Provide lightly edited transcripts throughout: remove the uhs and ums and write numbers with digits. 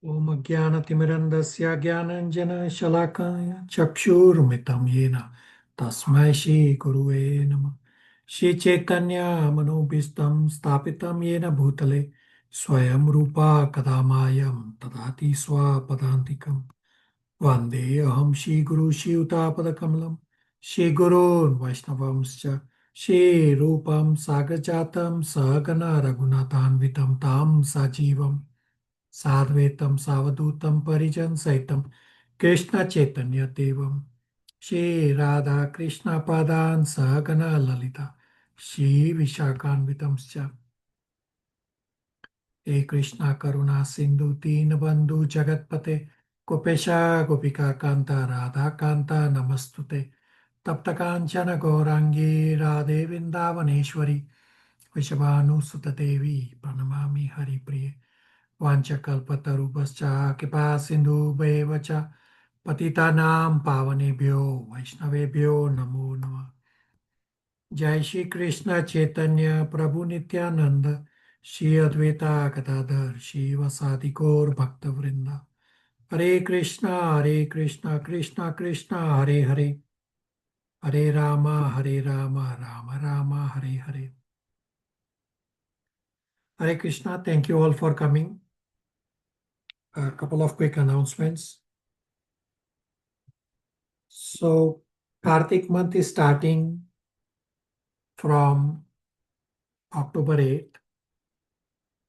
Om Jnana-timirandasya Jnananjana Shalakaya Chakshurmitam Yena Tasmai Shri Guruve Namah. Shri Chaitanya Manobhistam Stapitam Yena Bhutale Swayam Rupa Kadamayam Tadati Swapadantikam Vande Aham Shri Guru Shri Utapadakamlam Shri Gurun Vaishnavamscha Shri Rupam Sagajatam Sahagana Raghunathanvitam Tam Sajivam Sadvetam Savadutam Parijan Saitam Krishna Chaitanya Devam Shri Radha Krishna Padan Sahagana Lalita Shri Vishakhanvitamscha He Krishna Karuna Sindhu Deenabandhu Jagatpate Gopesha Gopika Kanta Radha Kanta Namastute Taptakanchana Gaurangi Radhe Vrindavaneshwari Vishabhanu Devi Pranamami Hari Priye Vanchakalpatarubhascha Kripa Sindhubheva cha Patitanam Pavanebhyo Vaishnavebhyo Namo Namah. Jai Shri Krishna Chaitanya Prabhu Nityananda Shri Advaita Gadadhar Shri Vasadi Gaur Bhakta Vrinda Hare Krishna Krishna Krishna Hare Hare Hare Rama Rama Rama Hare Hare. Hare Krishna, thank you all for coming. A couple of quick announcements. So, Kartik month is starting from October 8th,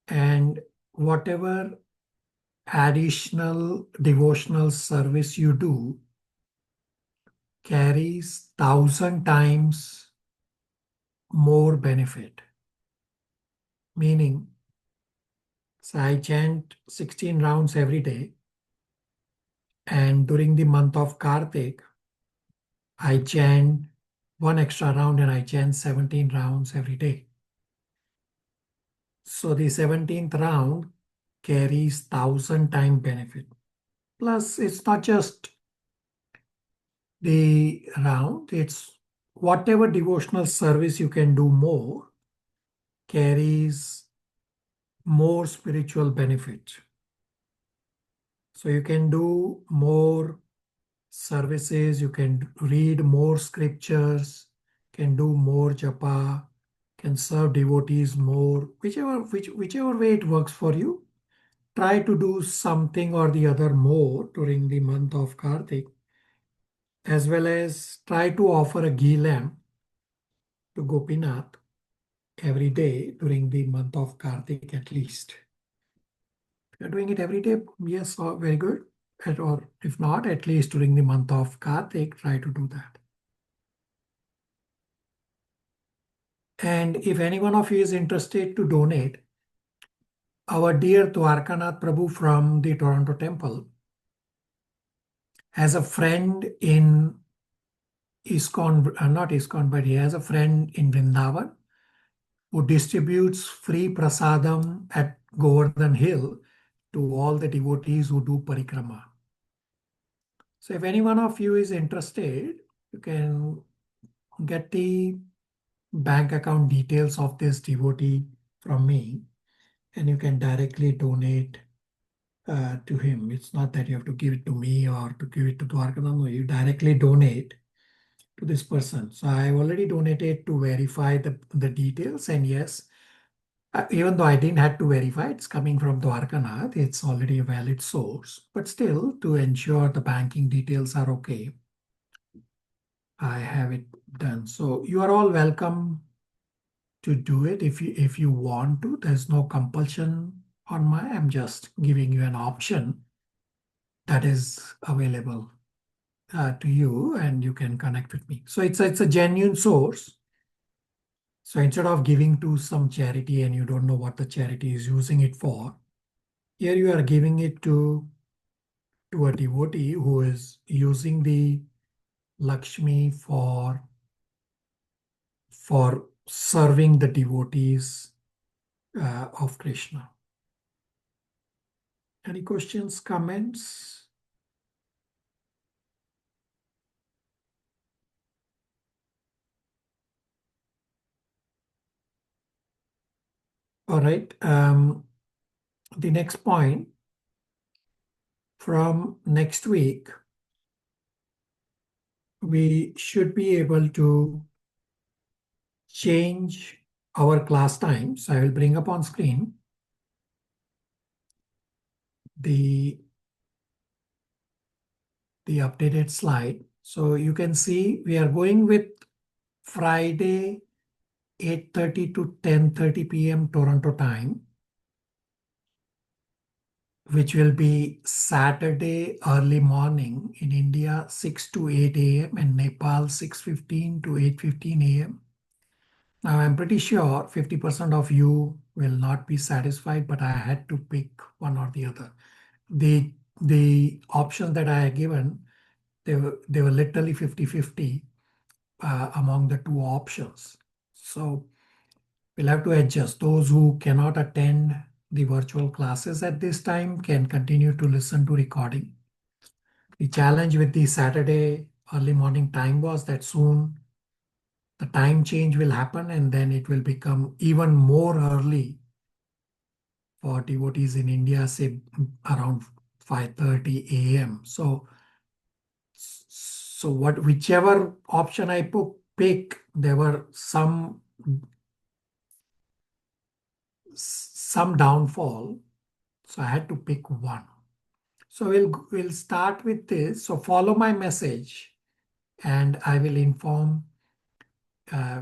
and whatever additional devotional service you do carries 1,000 times more benefit. Meaning, so I chant 16 rounds every day, and during the month of Kartik, I chant one extra round and I chant 17 rounds every day. So the 17th round carries 1,000 time benefit. Plus, it's not just the round, it's whatever devotional service you can do more carries more spiritual benefit. So you can do more services, you can read more scriptures, can do more japa, can serve devotees more, whichever way it works for you. Try to do something or the other more during the month of Kartik, as well as try to offer a ghee lamp to Gopinath every day during the month of Kartik at least. If you're doing it every day, yes, very good. Or if not, at least during the month of Kartik, try to do that. And if any one of you is interested to donate, our dear Dwarkanath Prabhu from the Toronto Temple has a friend in ISKCON, not ISKCON, but he has a friend in Vrindavan who distributes free prasadam at Govardhan Hill to all the devotees who do parikrama. So if any one of you is interested, you can get the bank account details of this devotee from me, and you can directly donate to him. It's not that you have to give it to me or to give it to Dwarkanath. You directly donate to this person. So I've already donated to verify the details, and yes, even though I didn't have to verify, it's coming from Dwarkanath, it's already a valid source. But still, to ensure the banking details are okay, I have it done. So you are all welcome to do it if you want to. There's no compulsion on I'm just giving you an option that is available to you, and you can connect with me. So it's a genuine source. So instead of giving to some charity and you don't know what the charity is using it for, here you are giving it to a devotee who is using the Lakshmi for serving the devotees of Krishna. Any questions, comments? All right. The next point from next week, we should be able to change our class times. I will bring up on screen the updated slide. So you can see we are going with Friday 8:30 to 10:30 p.m. Toronto time, which will be Saturday early morning in India 6 to 8 a.m. and Nepal 6:15 to 8:15 a.m. Now I'm pretty sure 50% of you will not be satisfied, but I had to pick one or the other. The options that I had given, they were literally 50-50 among the two options. So we'll have to adjust. Those who cannot attend the virtual classes at this time can continue to listen to recording. The challenge with the Saturday early morning time was that soon the time change will happen and then it will become even more early for devotees in India, say around 5:30 a.m. So whichever option I pick, there were some downfall. So I had to pick one. So we'll start with this. So follow my message and I will inform.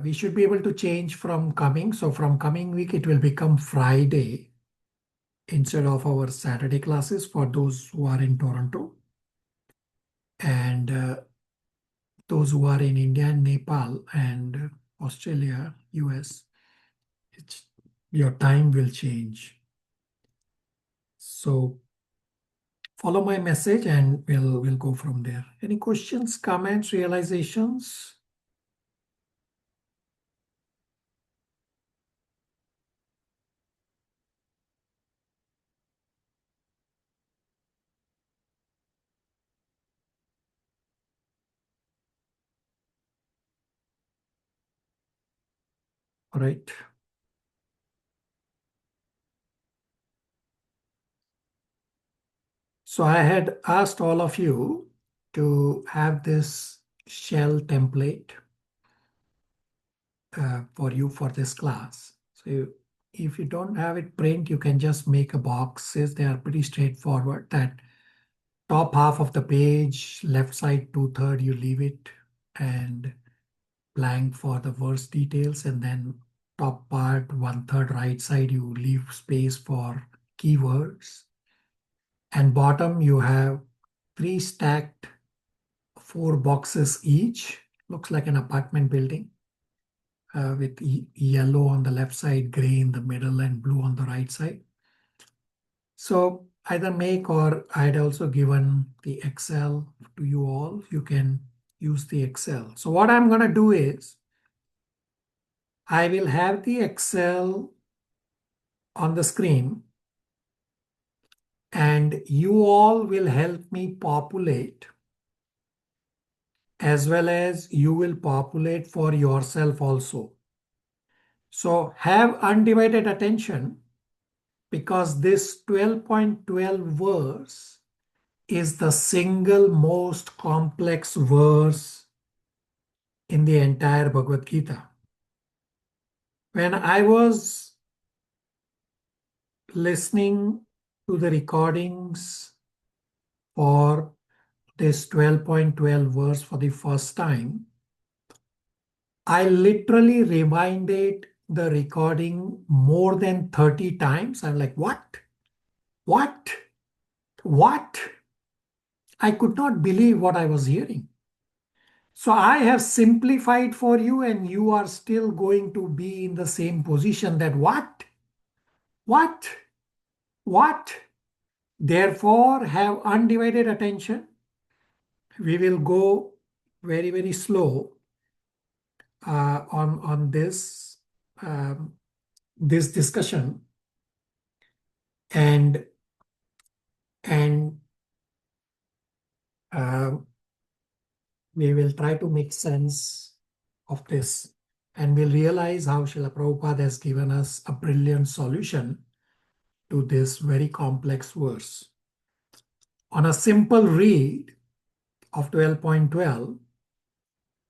We should be able to change from coming. So from coming week, it will become Friday instead of our Saturday classes for those who are in Toronto. And those who are in India, Nepal, and Australia, US, your time will change. So follow my message and we'll go from there. Any questions, comments, realizations? All right. So I had asked all of you to have this shell template for you for this class. So if you don't have it print, you can just make a boxes. They are pretty straightforward. That top half of the page, left side 2/3, you leave it and blank for the verse details. And then top part 1/3 right side, you leave space for keywords. And bottom, you have 3 stacked 4 boxes each. Looks like an apartment building with yellow on the left side, gray in the middle, and blue on the right side. So either make, or I'd also given the Excel to you all. You can use the Excel. So what I'm going to do is I will have the Excel on the screen and you all will help me populate, as well as you will populate for yourself also. So have undivided attention, because this 12.12 verse is the single most complex verse in the entire Bhagavad Gita. When I was listening to the recordings for this 12.12 verse for the first time, I literally rewinded the recording more than 30 times. I'm like, what? What? What? I could not believe what I was hearing. So I have simplified for you, and you are still going to be in the same position that what? What? What? Therefore, have undivided attention. We will go very, very slow on this discussion, and uh, we will try to make sense of this, and we'll realize how Srila Prabhupada has given us a brilliant solution to this very complex verse. On a simple read of 12.12,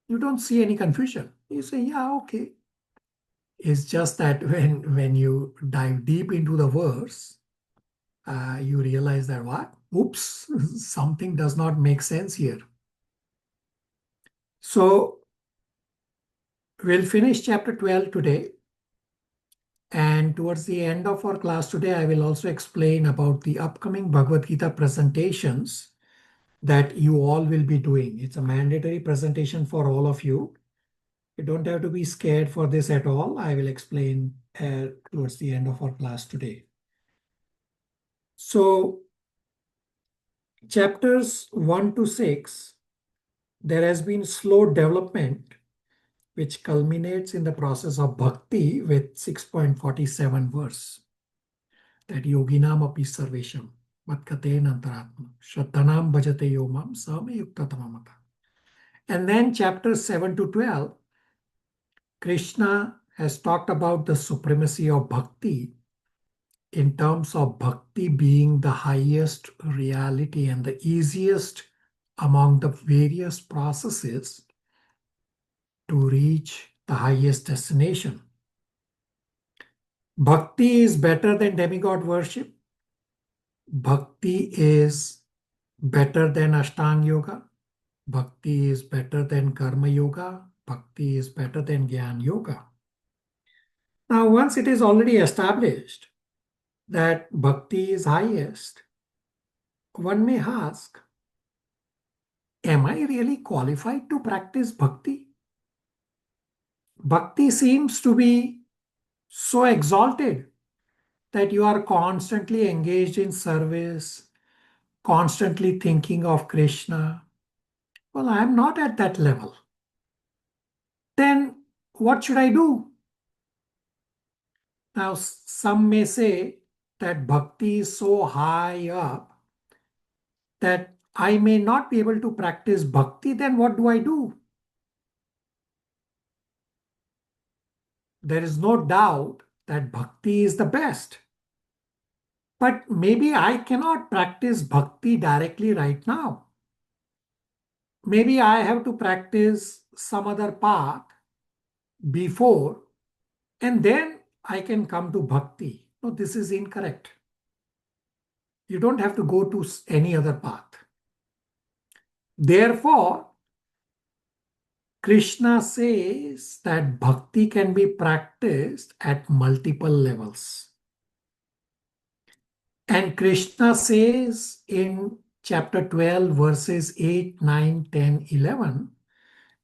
you don't see any confusion. You say, yeah, okay. It's just that when you dive deep into the verse, you realize that what? Oops, something does not make sense here. So we'll finish chapter 12 today. And towards the end of our class today, I will also explain about the upcoming Bhagavad Gita presentations that you all will be doing. It's a mandatory presentation for all of you. You don't have to be scared for this at all. I will explain towards the end of our class today. So chapters 1 to 6, there has been slow development which culminates in the process of bhakti with 6.47 verse. That yoginam api sarvesham matkate antaratma shraddhanam bhajate yomam same yukta tamamata. And then chapters 7 to 12, Krishna has talked about the supremacy of bhakti in terms of bhakti being the highest reality and the easiest among the various processes to reach the highest destination. Bhakti is better than demigod worship. Bhakti is better than Ashtanga Yoga. Bhakti is better than Karma Yoga. Bhakti is better than Jnana Yoga. Now, once it is already established that Bhakti is highest, one may ask, am I really qualified to practice Bhakti? Bhakti seems to be so exalted that you are constantly engaged in service, constantly thinking of Krishna. Well, I am not at that level. Then what should I do? Now, some may say that bhakti is so high up that I may not be able to practice bhakti. Then what do I do? There is no doubt that bhakti is the best. But maybe I cannot practice bhakti directly right now. Maybe I have to practice some other path before, and then I can come to bhakti. No, this is incorrect. You don't have to go to any other path. Therefore, Krishna says that bhakti can be practiced at multiple levels. And Krishna says in chapter 12, verses 8, 9, 10, 11,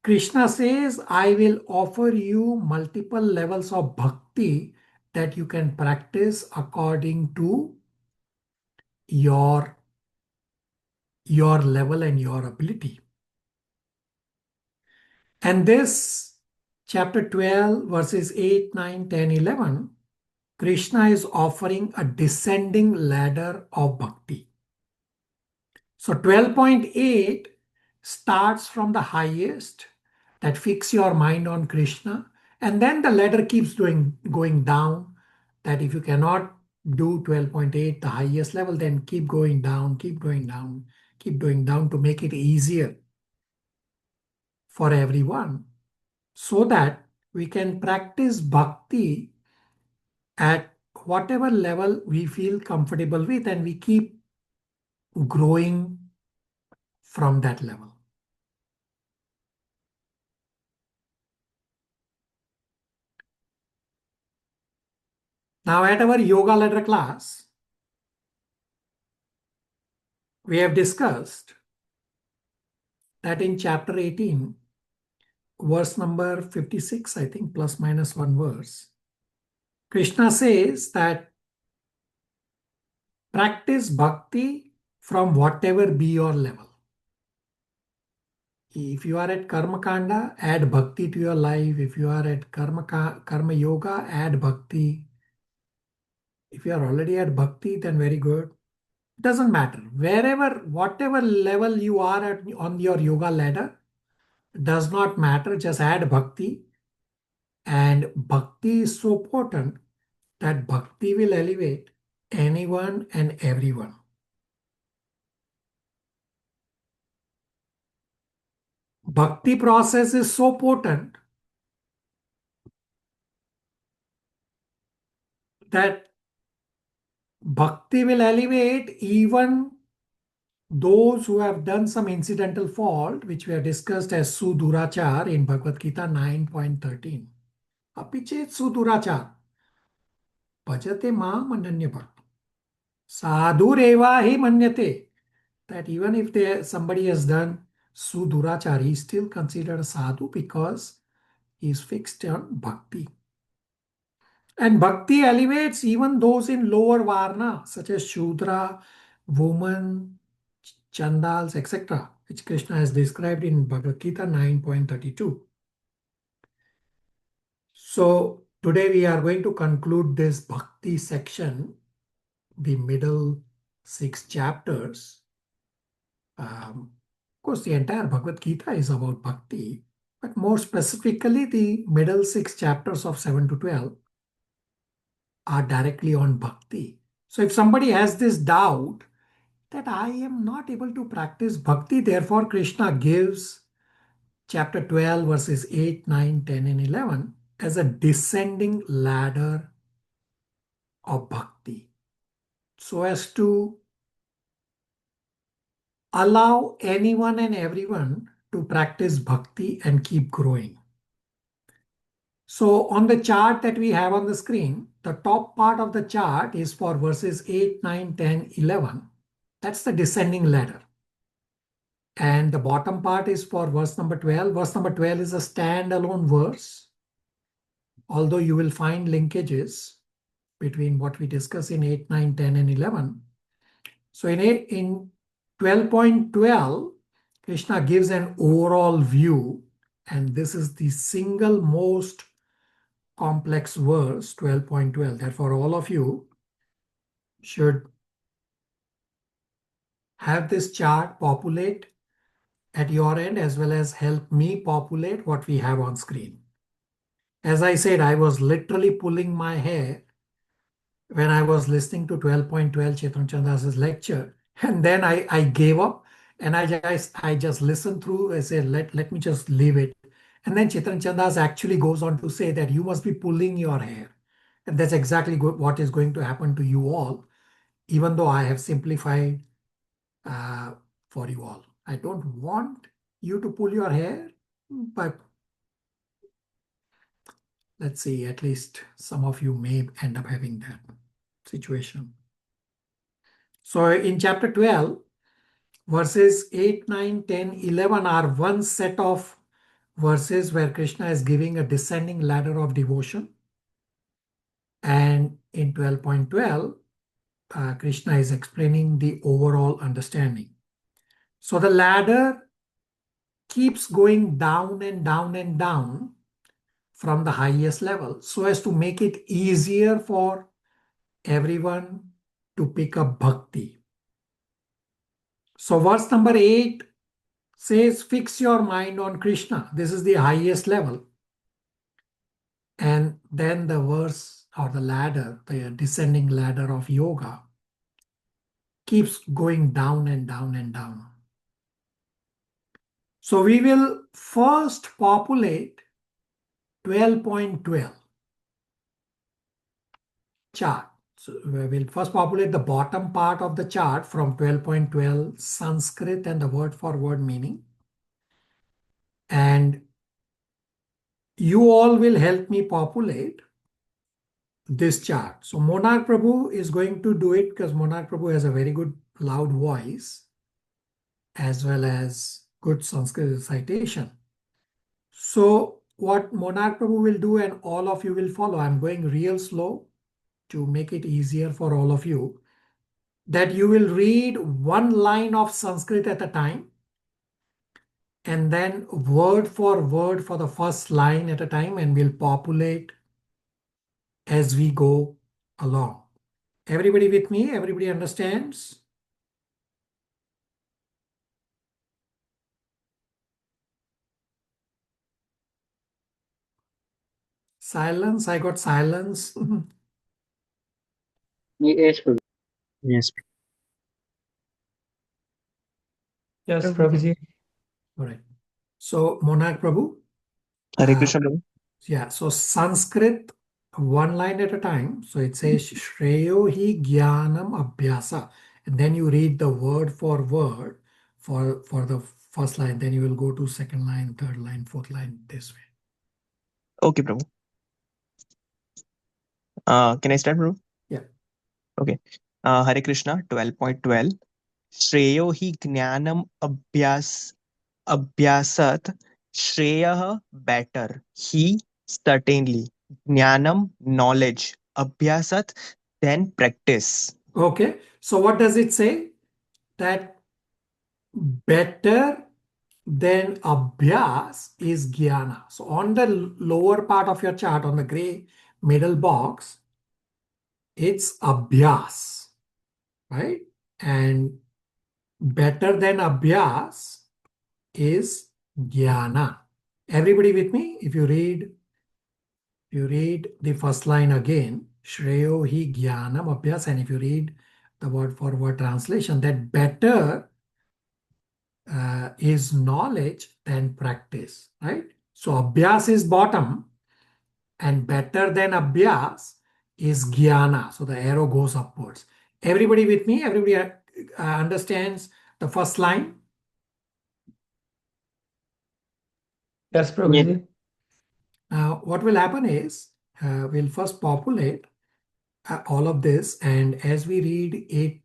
Krishna says, I will offer you multiple levels of bhakti that you can practice according to your level and your ability. And this chapter 12, verses 8, 9, 10, 11, Krishna is offering a descending ladder of bhakti. So 12.8 starts from the highest, that fix your mind on Krishna, and then the ladder keeps going down, that if you cannot do 12.8, the highest level, then keep going down, keep going down, keep going down to make it easier for everyone, so that we can practice bhakti at whatever level we feel comfortable with, and we keep growing from that level. Now, at our yoga ladder class, we have discussed that in chapter 18, verse number 56, I think, plus minus one verse, Krishna says that practice bhakti from whatever be your level. If you are at Karma Kanda, add bhakti to your life. If you are at Karma Yoga, add bhakti. If you are already at bhakti, then very good. Doesn't matter. Whatever level you are at on your yoga ladder, does not matter. Just add bhakti. And bhakti is so potent that bhakti will elevate anyone and everyone. bhakti process is so potent that bhakti will elevate even those who have done some incidental fault, which we have discussed as sudurachar in Bhagavad Gita 9.13. Apichet sudurachar bhajate mam ananya bhakti. Sadhureva hi manyate. That even if somebody has done sudurachar, he is still considered a sadhu because he is fixed on bhakti. And bhakti elevates even those in lower varna, such as Shudra, woman, Chandals, etc., which Krishna has described in Bhagavad Gita 9.32. So today we are going to conclude this bhakti section, the middle 6 chapters. Of course, the entire Bhagavad Gita is about bhakti, but more specifically, the middle 6 chapters of 7 to 12 are directly on bhakti. So if somebody has this doubt that I am not able to practice bhakti, therefore Krishna gives chapter 12 verses 8, 9, 10 and 11 as a descending ladder of bhakti, so as to allow anyone and everyone to practice bhakti and keep growing. So on the chart that we have on the screen, the top part of the chart is for verses 8, 9, 10, 11. That's the descending ladder. And the bottom part is for verse number 12. Verse number 12 is a standalone verse, although you will find linkages between what we discuss in 8, 9, 10, and 11. So in 12.12, Krishna gives an overall view, and this is the single most complex verse, 12.12. Therefore, all of you should have this chart populate at your end as well as help me populate what we have on screen. As I said, I was literally pulling my hair when I was listening to 12.12 Chaitanya Chanda's lecture. And then I gave up and I just listened through. I said, let me just leave it. And then Chaitanya Chandas actually goes on to say that you must be pulling your hair. And that's exactly what is going to happen to you all, even though I have simplified for you all. I don't want you to pull your hair, but let's see, at least some of you may end up having that situation. So in chapter 12, verses 8, 9, 10, 11 are one set of verses where Krishna is giving a descending ladder of devotion. And in 12.12, Krishna is explaining the overall understanding. So the ladder keeps going down and down and down from the highest level so as to make it easier for everyone to pick up bhakti. So verse number 8 says, fix your mind on Krishna. This is the highest level. And then the verse or the ladder, the descending ladder of yoga, keeps going down and down and down. So we will first populate 12.12 chart. So we will first populate the bottom part of the chart from 12.12 Sanskrit and the word for word meaning. And you all will help me populate this chart. So Monarch Prabhu is going to do it because Monarch Prabhu has a very good loud voice as well as good Sanskrit recitation. So what Monarch Prabhu will do and all of you will follow, I'm going real slow to make it easier for all of you, that you will read one line of Sanskrit at a time and then word for the first line at a time, and we'll populate as we go along. Everybody with me? Everybody understands? Silence. I got silence. Yes, Prabhu. Yes. Yes, Prabhuji. All right. So, Monarch Prabhu, Hare Krishna, Prabhu. yeah, so Sanskrit, one line at a time. So it says Shreyo hi jnanam abhyasa. And then you read the word for word for the first line. Then you will go to second line, third line, fourth line, this way. Okay, Prabhu. Can I start, Prabhu? Yeah. Okay. Hare Krishna, 12.12. Shreyo hi jnanam abhyasat. Shreyah better. He certainly. Jnanam knowledge. Abhyasat then practice. Okay. So what does it say? That better than abhyas is jnana. So on the lower part of your chart, on the gray middle box, it's abhyas, right? And better than abhyas is jnana. Everybody with me? If you read the first line again, Shreyo hi jnanam abhyas, and if you read the word for word translation, that better is knowledge than practice, right? So abhyas is bottom, and better than abhyas is jnana. So the arrow goes upwards. Everybody with me? Everybody understands the first line? Yes, Yes. Prabhuji. Now, what will happen is we'll first populate all of this, and as we read 8,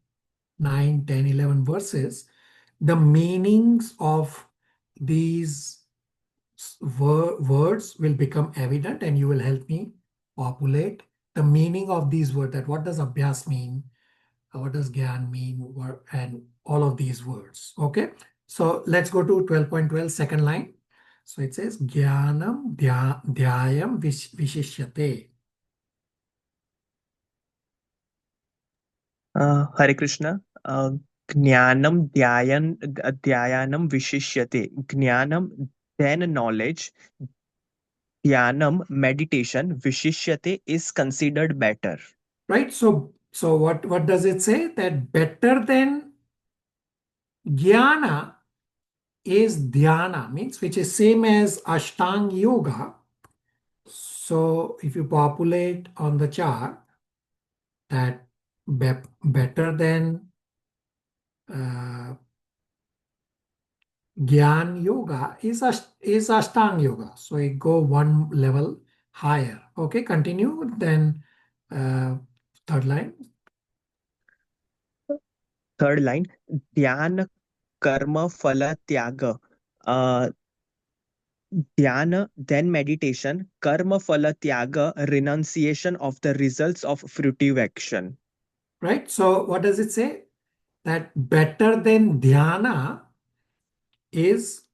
9, 10, 11 verses, the meanings of these words will become evident, and you will help me populate the meaning of these words. That what does abhyas mean? What does gyan mean? And all of these words. Okay. So let's go to 12.12, second line. So it says Jnanam dhyayam vishishyate. Hare Krishna. Jnanam dhyanam vishishyate. Jnanam then knowledge. Dhyanam meditation. Vishishyate is considered better. Right? So what does it say? That better than jnana is dhyana, means which is same as Ashtang Yoga. So if you populate on the chart that better than Gyan Yoga is Ashtang Yoga. So it go one level higher. Okay, continue. Then third line. Third line. Dhyan karma phala tyaga. Uh, Dhyana, then meditation, karma phala tyaga, renunciation of the results of fruitive action. Right. So what does it say? That better than dhyana is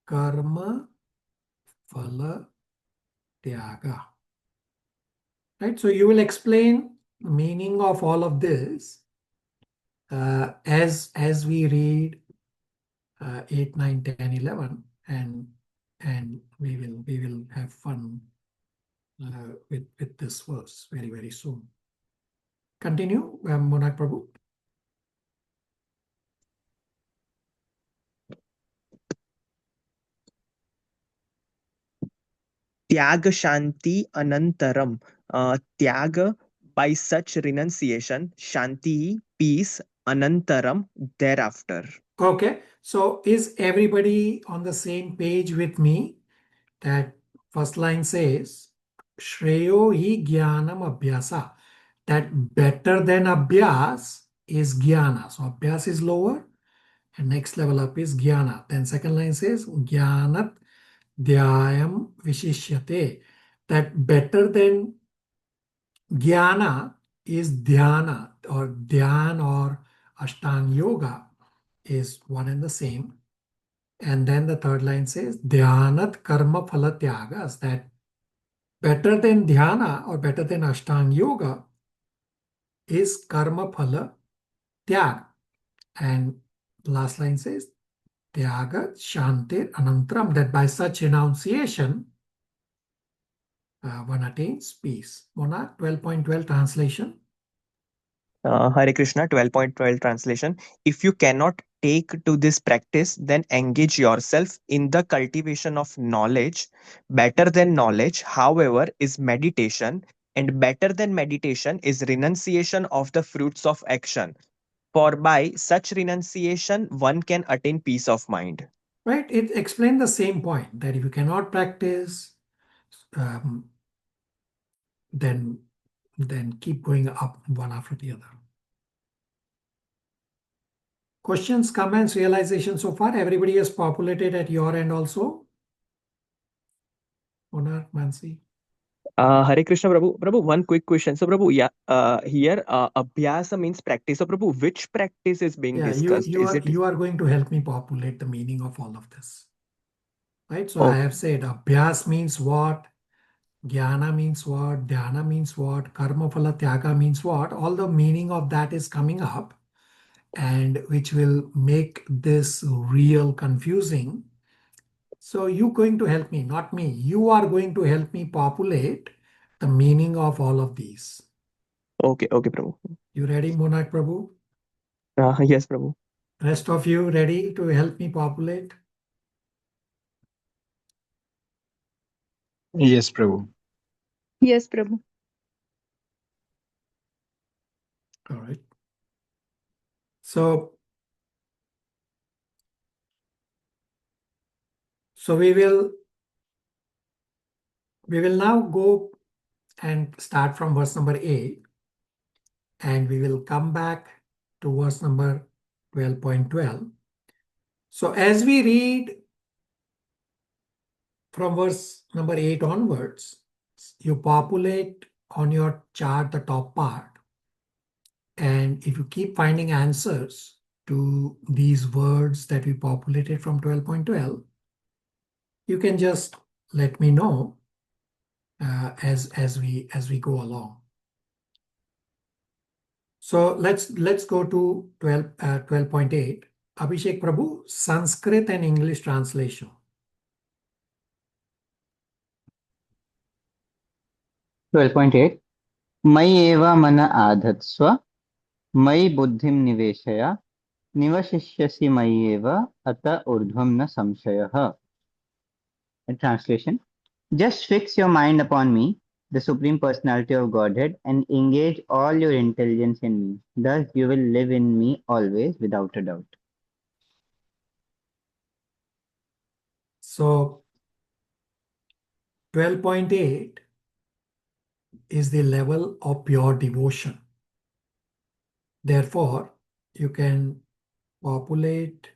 karma phala tyaga. Right. So you will explain the meaning of all of this as we read 8, 9, 10, 11, and we will have fun with this verse very, very soon. Continue, Monarch Prabhu. Tyaga shanti anantaram. Tyaga by such renunciation, shanti, peace, anantaram, thereafter. Okay, so is everybody on the same page with me? That first line says, Shreyo hi jnanam abhyasa. That better than abhyas is jnana. So abhyas is lower, and next level up is jnana. Then second line says, jnanat dhyayam vishishyate. That better than jnana is dhyana, or dhyan or ashtang yoga is one and the same. And then the third line says dhyanat karma phala tyagas. That better than dhyana or better than ashtang yoga is karma phala tyag. And last line says tyaga shantir anantram. That by such renunciation one attains peace. Mona 12.12 translation. Hare Krishna 12.12 translation. If you cannot take to this practice, then engage yourself in the cultivation of knowledge. Better than knowledge, however, is meditation, and better than meditation is renunciation of the fruits of action. For by such renunciation, one can attain peace of mind. Right? It explained the same point that if you cannot practice, um, then keep going up one after the other. Questions, comments, realization so far? Everybody has populated at your end also? Monarch, Mansi? Hare Krishna, Prabhu. Prabhu, one quick question. So, Prabhu, yeah, here abhyasa means practice. So, Prabhu, which practice is being Yeah, discussed? Is it? you are going to help me populate the meaning of all of this. Right? So I Okay, have said abhyas means what? Jnana means what? Dhyana means what? Karma phala tyaga means what? All the meaning of that is coming up, and which will make this real confusing. So you're going to help me, not me. You are going to help me populate the meaning of all of these. okay, Prabhu. You ready, Monarch Prabhu? Yes, Prabhu. Rest of you ready to help me populate? Yes, Prabhu. Yes, Prabhu. All right. So we will now go and start from verse number 8, and we will come back to verse number 12.12. So as we read from verse number 8 onwards, you populate on your chart the top part. And if you keep finding answers to these words that we populated from 12.12, you can just let me know as we go along. So let's go to 12.8. Abhishek Prabhu, Sanskrit and English translation. 12.8 मयि एव मन आधत्स्व मयि बुद्धिं निवेशय निवशिष्यसि मयि एव अत ऊर्ध्वं न संशयः. Translation: Just fix your mind upon me, the Supreme Personality of Godhead, and engage all your intelligence in me. Thus you will live in me always without a doubt. So 12.8 is the level of pure devotion. Therefore, you can populate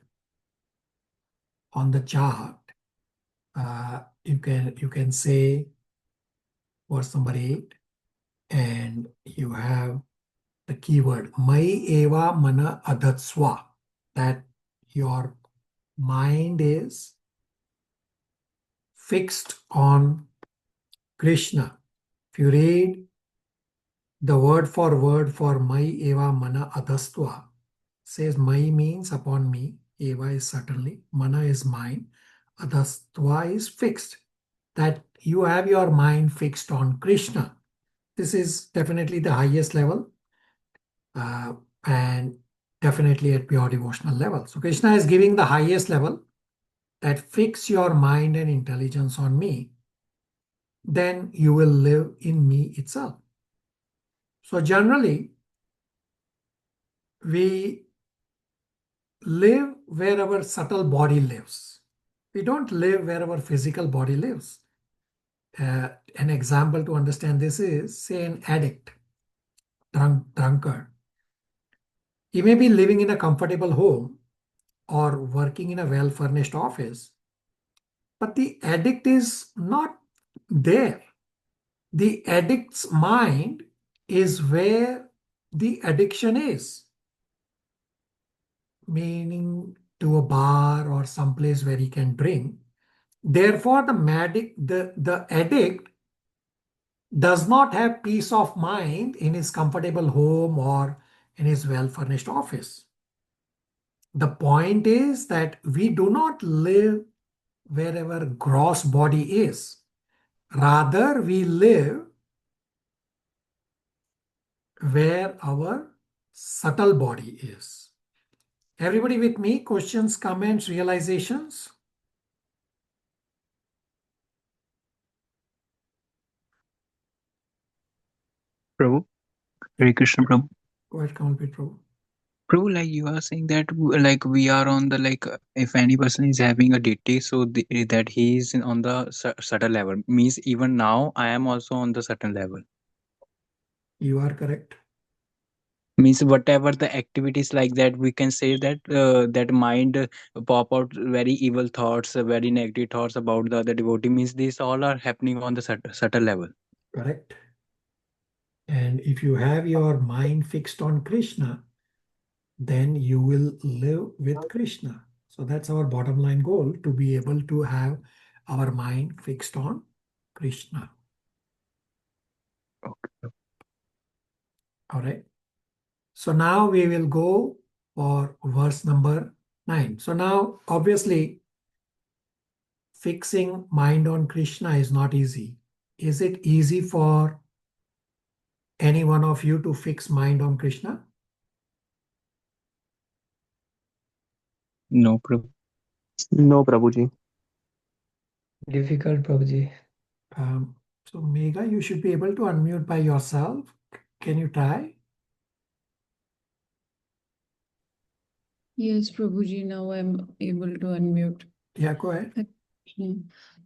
on the chart. You can say verse number 8, and you have the keyword Mai eva mana adhatswa, that your mind is fixed on Krishna. If you read the word for Mai eva mana adhastva, says Mai means upon me, eva is certainly, mana is mind, adhastva is fixed, that you have your mind fixed on Krishna. This is definitely the highest level, and definitely at pure devotional level. So Krishna is giving the highest level, that fix your mind and intelligence on me, then you will live in me itself. So generally, we live where our subtle body lives. We don't live where our physical body lives. An example to understand this is, say, an addict, drunkard. He may be living in a comfortable home or working in a well-furnished office, but the addict is not there. The addict's mind is where the addiction is, meaning to a bar or someplace where he can drink. Therefore, the addict does not have peace of mind in his comfortable home or in his well-furnished office. The point is that we do not live wherever gross body is. Rather, we live where our subtle body is. Everybody with me? Questions, comments, realizations? Prabhu, Hare Krishna, Prabhu. Go ahead, Kamalpit Prabhu. Prabhu, like you are saying that like we are on the like if any person is having a deity, so that he is on the subtle level means even now I am also on the certain level. You are correct. Means whatever the activities like that, we can say that that mind pop out very evil thoughts, very negative thoughts about the other devotee. Means these all are happening on the subtle level. Correct. And if you have your mind fixed on Krishna, then you will live with Krishna. So that's our bottom line goal, to be able to have our mind fixed on Krishna. Okay. All right. So now we will go for verse number 9. So now, obviously, fixing mind on Krishna is not easy. Is it easy for any one of you to fix mind on Krishna? No, Prabhu. No, Prabhuji. Difficult, Prabhuji. So Megha, you should be able to unmute by yourself. Can you try? Yes, Prabhuji, now I'm able to unmute. Yeah, go ahead. Yeah.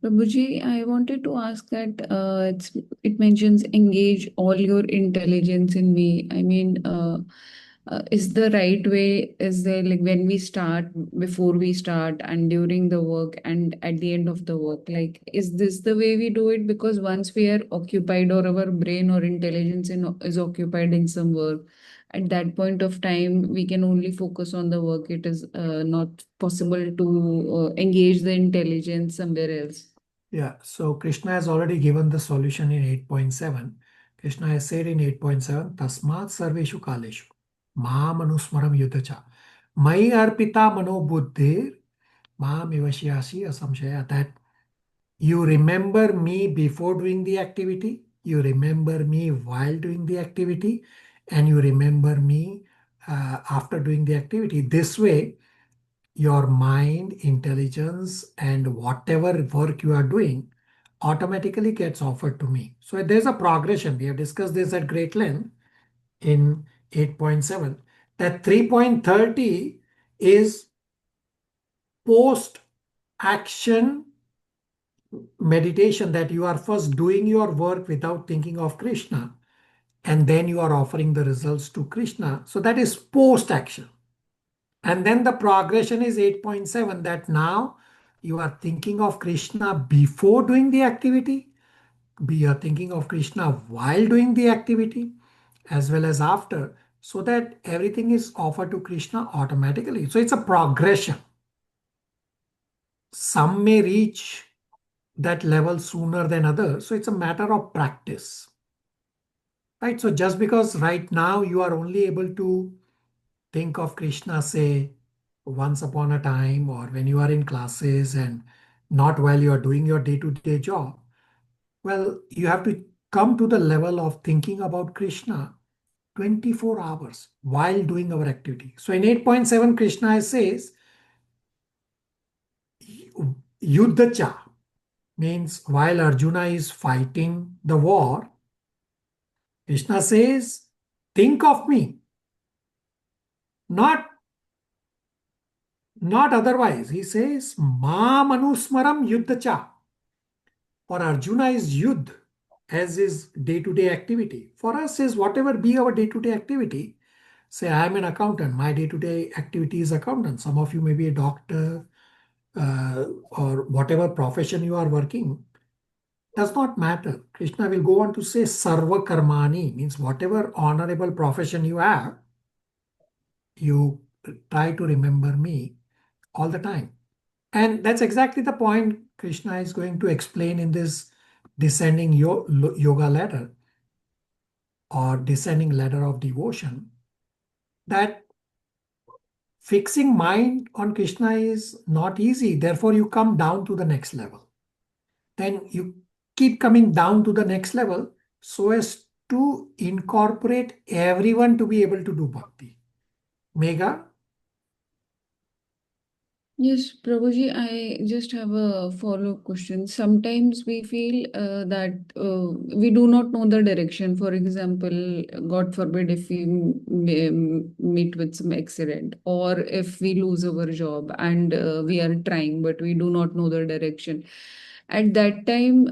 Prabhuji, I wanted to ask that it mentions engage all your intelligence in me. I mean, is the right way, is there like when we start, before we start, and during the work, and at the end of the work, like, is this the way we do it? Because once we are occupied, or our brain or intelligence is occupied in some work, at that point of time we can only focus on the work. It is not possible to engage the intelligence somewhere else. Yeah, so Krishna has already given the solution in 8.7. Krishna has said in 8.7, Tasmat sarveshu kaleshu mam anusmaram yuddhacha mai arpita mano buddhir mam ivashyasi asamshaya. That you remember me before doing the activity, you remember me while doing the activity, and you remember me after doing the activity. This way, your mind, intelligence, and whatever work you are doing automatically gets offered to me. So there's a progression. We have discussed this at great length in 8.7. That 3.30 is post action meditation, that you are first doing your work without thinking of Krishna, and then you are offering the results to Krishna. So that is post action. And then the progression is 8.7, that now you are thinking of Krishna before doing the activity, you are thinking of Krishna while doing the activity, as well as after, so that everything is offered to Krishna automatically. So it's a progression. Some may reach that level sooner than others. So it's a matter of practice. Right? So just because right now you are only able to think of Krishna, say, once upon a time, or when you are in classes and not while you are doing your day-to-day job, well, you have to come to the level of thinking about Krishna 24 hours while doing our activity. So in 8.7, Krishna says, Yuddhacha, means while Arjuna is fighting the war, Krishna says, think of me, not otherwise. He says, Ma manusmaram yuddhacha. For Arjuna is yudh as his day-to-day activity. For us is whatever be our day-to-day activity. Say, I am an accountant. My day-to-day activity is accountant. Some of you may be a doctor, or whatever profession you are working. Does not matter. Krishna will go on to say sarva karmani, means whatever honorable profession you have, you try to remember me all the time. And that's exactly the point Krishna is going to explain in this descending yoga ladder, or descending ladder of devotion, that fixing mind on Krishna is not easy. Therefore, you come down to the next level. Then you keep coming down to the next level so as to incorporate everyone to be able to do bhakti. Megha? Yes, Prabhuji, I just have a follow-up question. Sometimes we feel that we do not know the direction. For example, God forbid if we meet with some accident, or if we lose our job and we are trying, but we do not know the direction. At that time,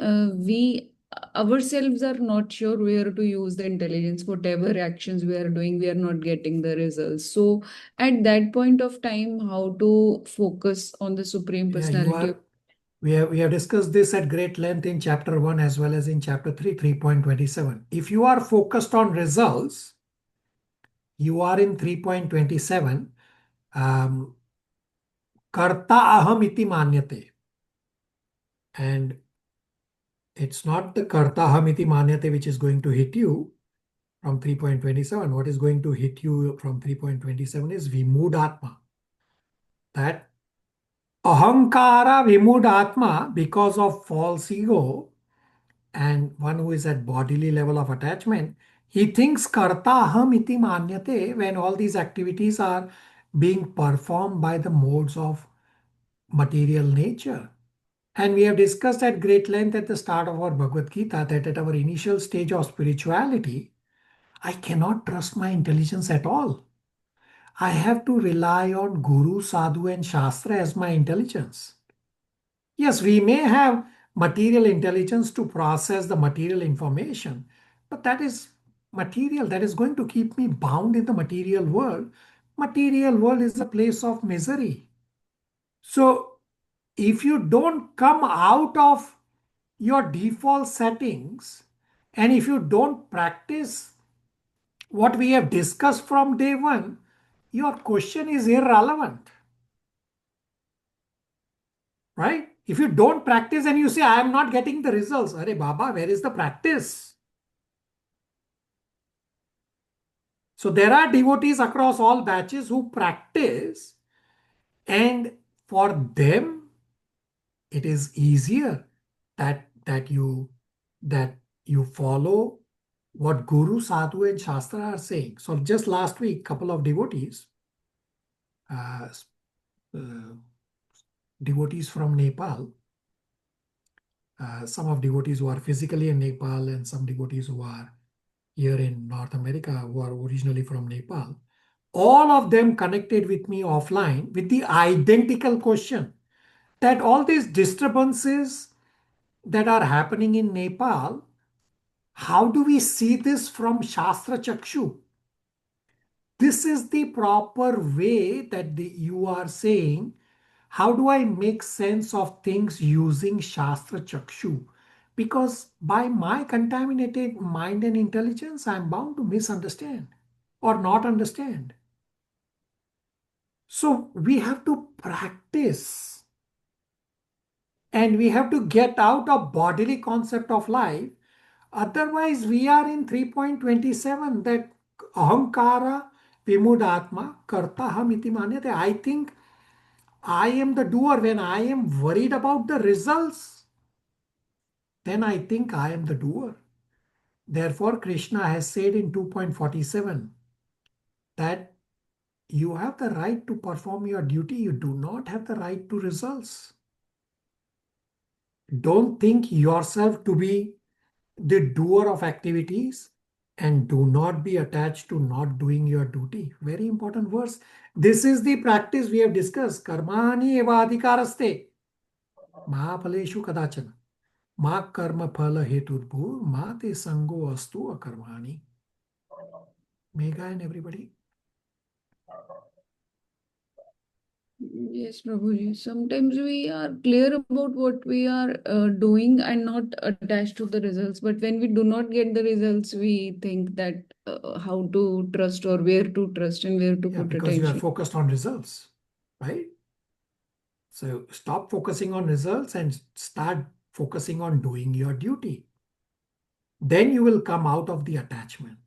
we ourselves are not sure where to use the intelligence. Whatever actions we are doing, we are not getting the results. So at that point of time, how to focus on the Supreme Yeah, you Personality are. We have discussed this at great length in chapter 1 as well as in chapter 3, 3.27. If you are focused on results, you are in 3.27. Karta aham iti manyate. And it's not the karta aham iti manyate which is going to hit you from 3.27. What is going to hit you from 3.27 is vimudatma. That ahankara vimudatma, because of false ego and one who is at bodily level of attachment, he thinks karta aham iti manyate when all these activities are being performed by the modes of material nature. And we have discussed at great length at the start of our Bhagavad Gita that at our initial stage of spirituality, I cannot trust my intelligence at all. I have to rely on Guru, Sadhu, and Shastra as my intelligence. Yes, we may have material intelligence to process the material information, but that is material that is going to keep me bound in the material world. Material world is a place of misery. So if you don't come out of your default settings and if you don't practice what we have discussed from day one, your question is irrelevant. Right? If you don't practice and you say, I am not getting the results, Arey Baba, where is the practice? So there are devotees across all batches who practice, and for them it is easier that you follow what Guru, Sadhu, and Shastra are saying. So just last week, couple of devotees, uh, devotees from Nepal, some of devotees who are physically in Nepal and some devotees who are here in North America who are originally from Nepal, all of them connected with me offline with the identical question that all these disturbances that are happening in Nepal, how do we see this from Shastra Chakshu? This is the proper way that you are saying, how do I make sense of things using Shastra Chakshu? Because by my contaminated mind and intelligence, I'm bound to misunderstand or not understand. So we have to practice and we have to get out of bodily concept of life. Otherwise, we are in 3.27 that ahankara vimudatma kartaham iti manyate. I think I am the doer. When I am worried about the results, then I think I am the doer. Therefore, Krishna has said in 2.47 that you have the right to perform your duty, you do not have the right to results. Don't think yourself to be the doer of activities and do not be attached to not doing your duty. Very important verse. This is the practice we have discussed. Karmani eva adhikaraste mahapaleshu kadachana ma karma phala hetudbhu ma te sango astu akarmani. Mega and everybody. Yes, Prabhuji. Sometimes we are clear about what we are doing and not attached to the results. But when we do not get the results, we think that how to trust or where to trust and where to Yeah, put because you are attention. focused on results, right? So stop focusing on results and start focusing on doing your duty. Then you will come out of the attachment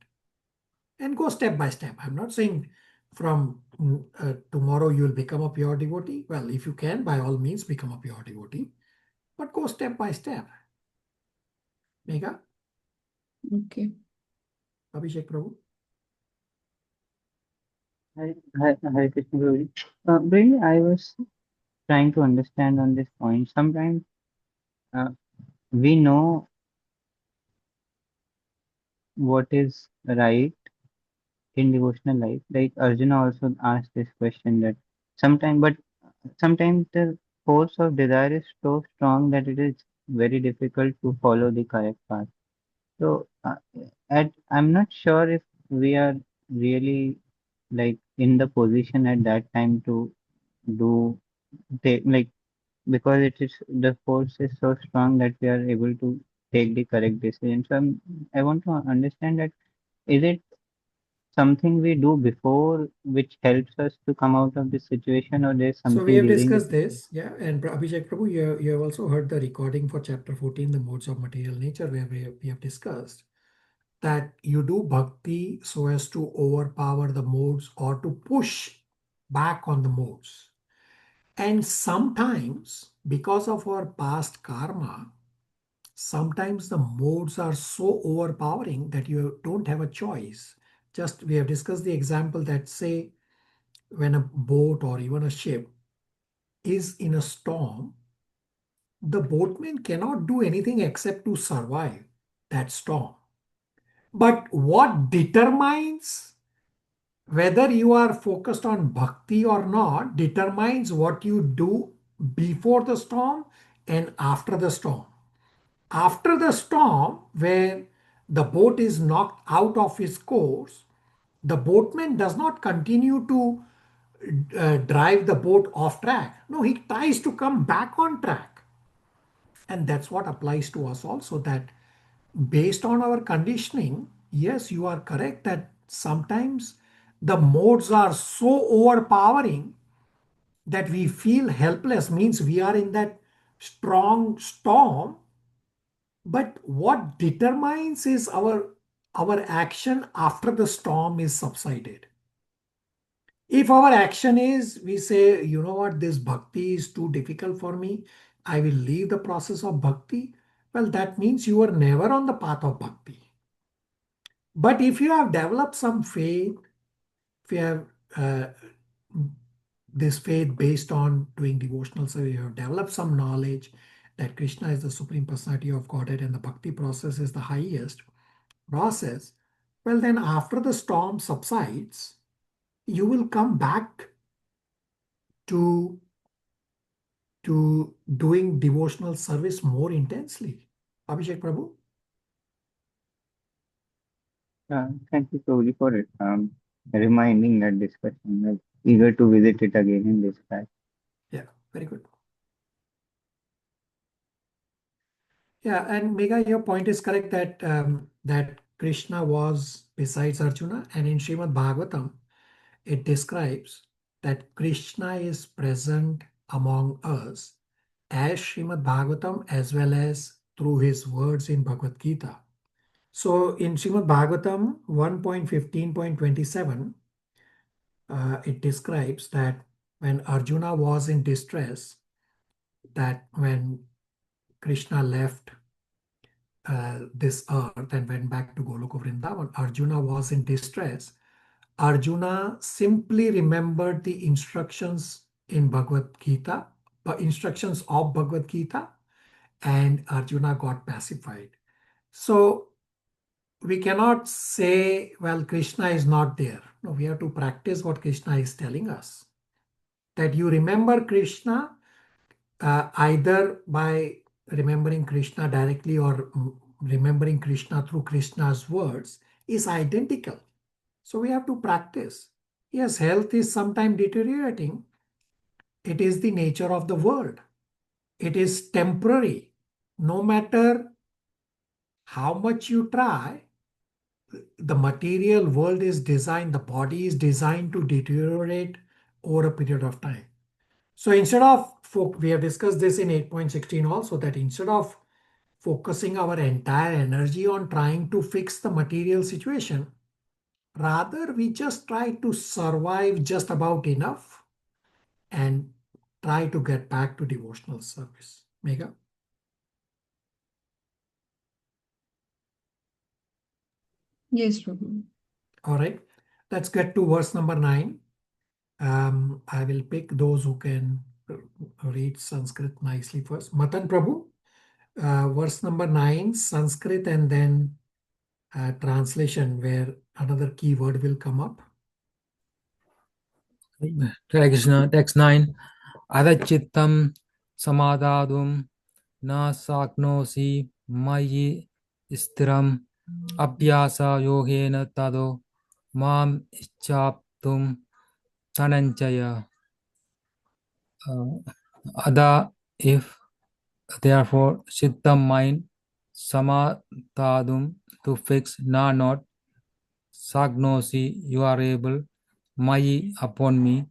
and go step by step. I'm not saying from tomorrow you will become a pure devotee. Well, if you can, by all means, become a pure devotee, but go step by step. Mega, Okay. Abhishek Prabhu. Hare Krishna Guruji. Really, I was trying to understand on this point. Sometimes we know what is right in devotional life. Like Arjuna also asked this question that sometimes the force of desire is so strong that it is very difficult to follow the correct path. So I'm not sure if we are really like in the position at that time to do take like because it is the force is so strong that we are able to take the correct decision. So I want to understand that is it something we do before which helps us to come out of this situation, or there's So we something have during the discussed this, yeah. And Abhishek Prabhu, you have also heard the recording for chapter 14, the modes of material nature, where we have discussed that you do bhakti so as to overpower the modes or to push back on the modes. And sometimes, because of our past karma, sometimes the modes are so overpowering that you don't have a choice. Just we have discussed the example that, say, when a boat or even a ship is in a storm, the boatman cannot do anything except to survive that storm. But what determines whether you are focused on bhakti or not determines what you do before the storm and after the storm. After the storm, where the boat is knocked out of its course, the boatman does not continue to drive the boat off track. No, he tries to come back on track. And that's what applies to us also, that based on our conditioning, yes, you are correct that sometimes the modes are so overpowering that we feel helpless, means we are in that strong storm. But what determines is our action after the storm is subsided. If our action is, we say, you know what, this bhakti is too difficult for me, I will leave the process of bhakti. Well, that means you were never on the path of bhakti. But if you have developed some faith, if you have this faith based on doing devotional service, you have developed some knowledge that Krishna is the Supreme Personality of Godhead and the bhakti process is the highest process, well, then after the storm subsides, you will come back to doing devotional service more intensely. Abhishek Prabhu? Thank you, Prabhuji, for it. Reminding that discussion. I'm eager to visit it again in this class. Yeah, very good. Yeah, and Megha, your point is correct that that Krishna was besides Arjuna, and in Srimad Bhagavatam, it describes that Krishna is present among us as Srimad Bhagavatam as well as through his words in Bhagavad Gita. So in Srimad Bhagavatam 1.15.27, it describes that when Arjuna was in distress, that when Krishna left this earth and went back to Goloka Vrindavan, Arjuna was in distress. Arjuna simply remembered the instructions in Bhagavad Gita, instructions of Bhagavad Gita, and Arjuna got pacified. So we cannot say, well, Krishna is not there. No, we have to practice what Krishna is telling us. That you remember Krishna either by remembering Krishna directly or remembering Krishna through Krishna's words is identical. So we have to practice. Yes, health is sometimes deteriorating. It is the nature of the world. It is temporary. No matter how much you try, the material world is designed, the body is designed to deteriorate over a period of time. So instead of, we have discussed this in 8.16 also, that instead of focusing our entire energy on trying to fix the material situation, rather we just try to survive just about enough and try to get back to devotional service. Megha? Yes, Prabhu. All right. Let's get to verse number 9. I will pick those who can read Sanskrit nicely first. Matan Prabhu, verse number 9, Sanskrit and then translation where another keyword will come up. Hare Krishna, text 9. Adachittam samadadum na saknosi mayi stiram abhyasa yogena tado mam ichaptum dhananjaya. Ada, if therefore chittam mind samadadum to fix, na not sagnosi you are able, mayi upon me,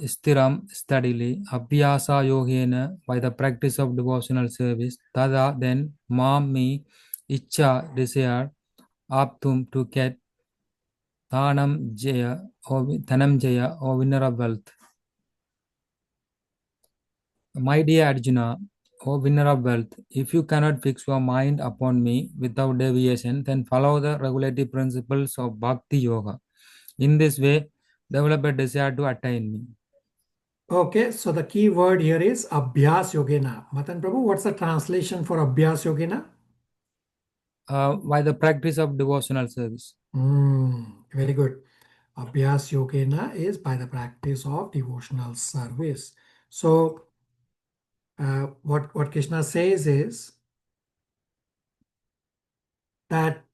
stiram steadily, abhyasa yogena by the practice of devotional service, tada then, mam me, icha desire, aptum to get, dhanam jaya or winner of wealth. My dear Arjuna, O winner of wealth, if you cannot fix your mind upon me without deviation, then follow the regulative principles of Bhakti Yoga. In this way, develop a desire to attain me. Okay, so the key word here is Abhyas Yogena. Matan Prabhu, what's the translation for Abhyas Yogena? By the practice of devotional service. Very good. Abhyas Yogena is by the practice of devotional service. So, what Krishna says is that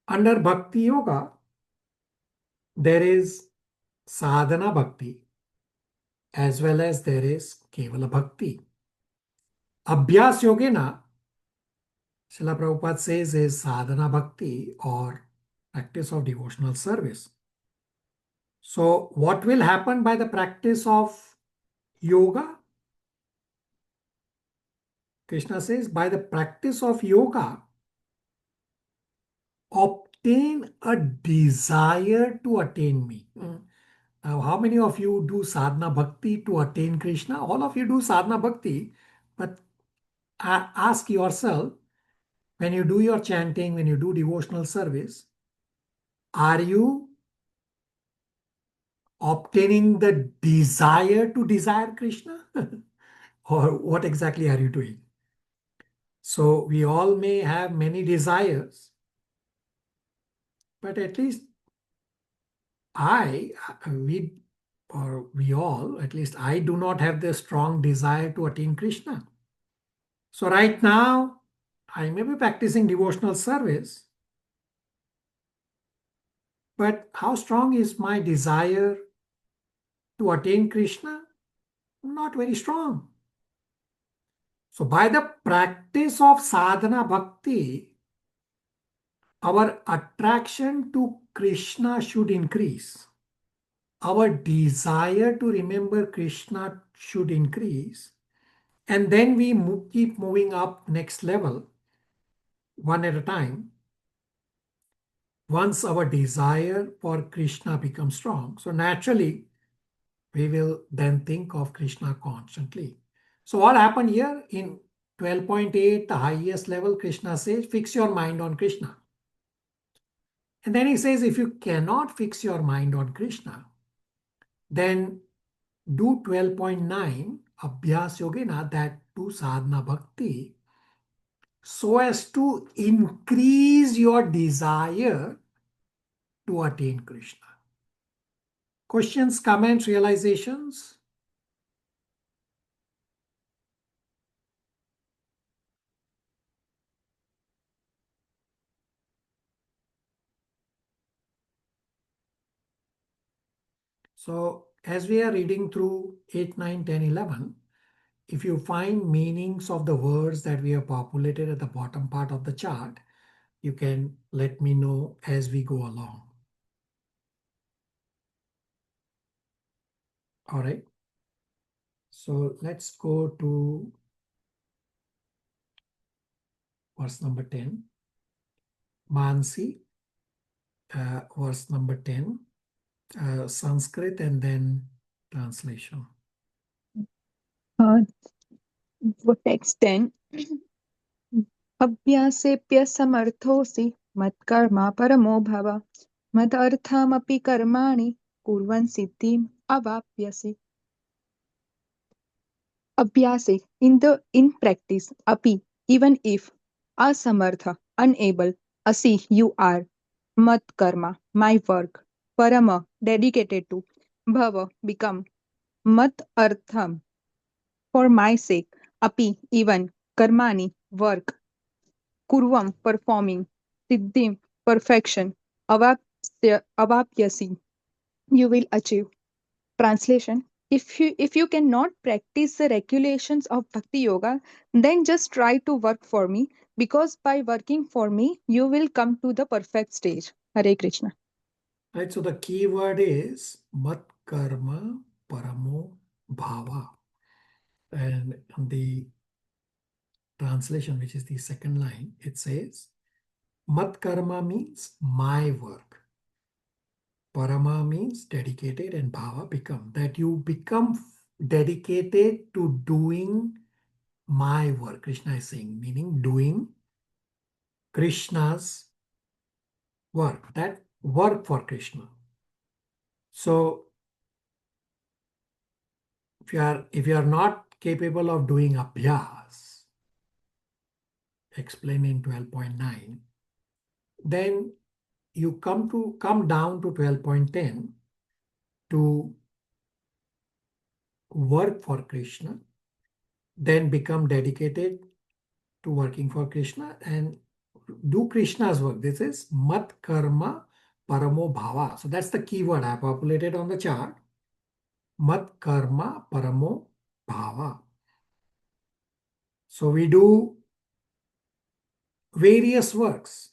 under Bhakti Yoga, there is sadhana bhakti as well as there is Kevala bhakti. Abhyas Yogena, Srila Prabhupada says, is sadhana bhakti or practice of devotional service. So, what will happen by the practice of yoga? Krishna says, by the practice of yoga, obtain a desire to attain me. Now, how many of you do sadhana bhakti to attain Krishna? All of you do sadhana bhakti, but ask yourself, when you do your chanting, when you do devotional service, are you obtaining the desire to desire Krishna? Or what exactly are you doing? So we all may have many desires, but at least we all, at least I do not have the strong desire to attain Krishna. So right now, I may be practicing devotional service, but how strong is my desire to attain Krishna? Not very strong. So by the practice of sadhana bhakti, our attraction to Krishna should increase. Our desire to remember Krishna should increase. And then we keep moving up next level, one at a time. Once our desire for Krishna becomes strong, so naturally, we will then think of Krishna constantly. So what happened here in 12.8, the highest level, Krishna says, fix your mind on Krishna. And then he says, if you cannot fix your mind on Krishna, then do 12.9, Abhyas Yogena, that do sadhana bhakti, so as to increase your desire to attain Krishna. Questions, comments, realizations? So as we are reading through 8, 9, 10, 11, if you find meanings of the words that we have populated at the bottom part of the chart, you can let me know as we go along. All right. So let's go to verse number 10. Mansi, verse number 10, Sanskrit and then translation. Text 10. अभ्यासेऽप्य समर्थोऽसि मत्कर्मा परमो भव मदर्थमपि कर्माणि कुर्वन् सिद्धिम् अवाप्यसि. Abhyase in practice, api, even if asamartha, unable, asi, you are, mat karma, my work, parama, dedicated to, bhava, become, mat artham, for my sake, api, even, karmani, work, kurvam, performing, siddhim, perfection, avapyasi, you will achieve. Translation: if you cannot practice the regulations of bhakti yoga, then just try to work for me, because by working for me you will come to the perfect stage. Hare Krishna. Right, so the key word is mat karma paramo bhava. And on the translation, which is the second line, it says mat karma means my work. Parama means dedicated, and bhava, become. That you become dedicated to doing my work. Krishna is saying, meaning doing Krishna's work. That work for Krishna. So if you are not capable of doing abhyas, explained in 12.9, then you come down to 12.10 to work for Krishna, then become dedicated to working for Krishna and do Krishna's work. This is mat karma paramo bhava. So that's the key word I populated on the chart. Mat karma paramo bhava. So we do various works,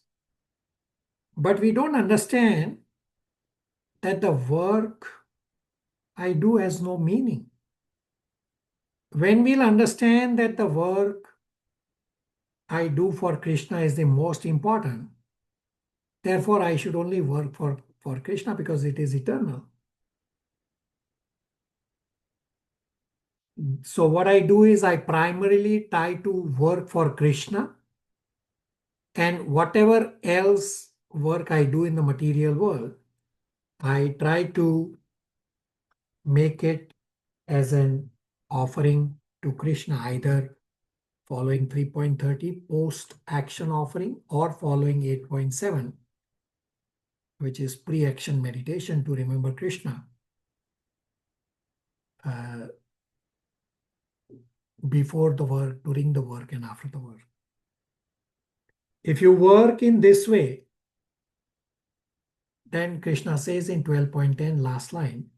but we don't understand that the work I do has no meaning. When we'll understand that the work I do for Krishna is the most important, therefore I should only work for Krishna because it is eternal. So what I do is I primarily try to work for Krishna, and whatever else work I do in the material world, I try to make it as an offering to Krishna, either following 3.30 post-action offering or following 8.7, which is pre-action meditation to remember Krishna. Before the work, during the work, and after the work. If you work in this way, then Krishna says in 12.10, last line,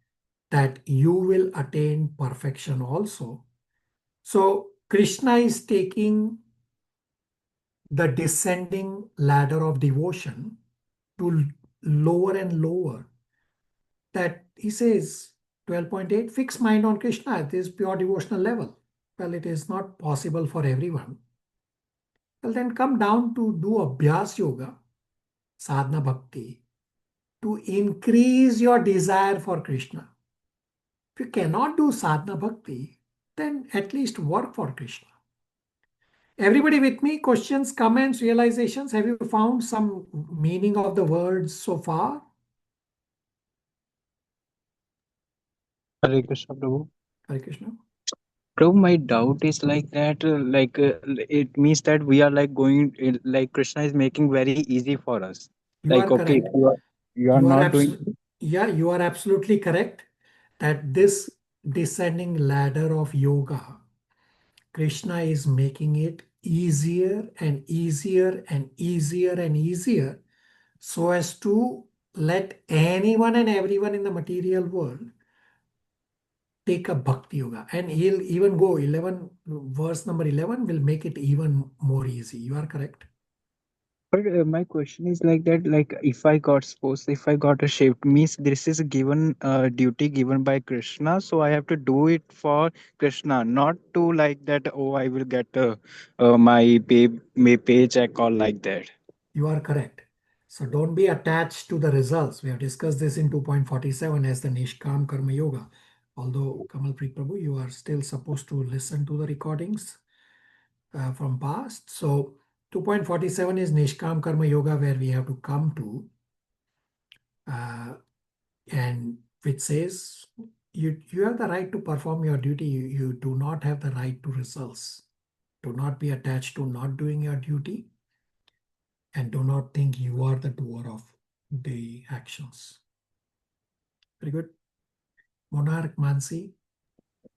that you will attain perfection also. So Krishna is taking the descending ladder of devotion to lower and lower. That he says, 12.8, fix mind on Krishna at this pure devotional level. Well, it is not possible for everyone. Well, then come down to do Abhyas Yoga, Sadhana Bhakti, to increase your desire for Krishna. If you cannot do Sadhana Bhakti, then at least work for Krishna. Everybody with me? Questions, comments, realizations? Have you found some meaning of the words so far? Hare Krishna, Prabhu. Hare Krishna. Prabhu, my doubt is like that, it means that we are like going, like Krishna is making very easy for us. You Like, are okay, correct. you are not doing. Yeah, you are absolutely correct that this descending ladder of yoga, Krishna is making it easier and easier and easier and easier, so as to let anyone and everyone in the material world take a bhakti yoga. And he'll even go 11, verse number 11 will make it even more easy. You are correct. But my question is like that, like if I got a shift, means this is given duty given by Krishna, so I have to do it for Krishna, not to like that. Oh, I will get my paycheck or like that. You are correct. So don't be attached to the results. We have discussed this in 2.47 as the Nishkam Karma Yoga. Although Kamalpreet Prabhu, you are still supposed to listen to the recordings from past. So 2.47 is Nishkam Karma Yoga, where we have to come to and which says you have the right to perform your duty. You do not have the right to results. Do not be attached to not doing your duty, and do not think you are the doer of the actions. Very good. Monarch Mansi.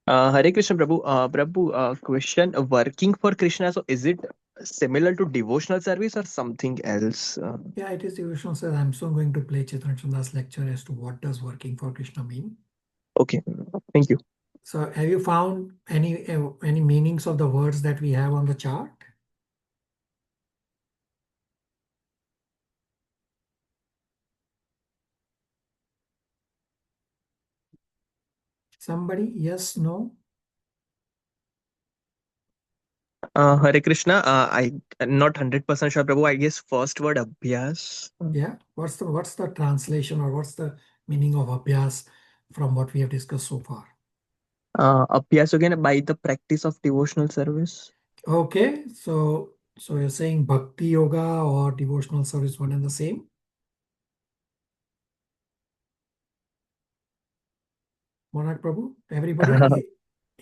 Hare Krishna, Prabhu. Prabhu, question: working for Krishna. So, is it similar to devotional service or something else? Yeah, it is devotional service. I'm soon going to play Chaitanya Chanda's lecture as to what does working for Krishna mean. Okay, thank you. So, have you found any meanings of the words that we have on the chart? Somebody? Yes, no? Hare Krishna. I'm not 100% sure, Prabhu. I guess first word abhyas. Yeah. What's the translation, or what's the meaning of abhyas from what we have discussed so far? Abhyas again by the practice of devotional service. Okay. So you're saying bhakti yoga or devotional service one and the same? Monarch Prabhu? Everybody?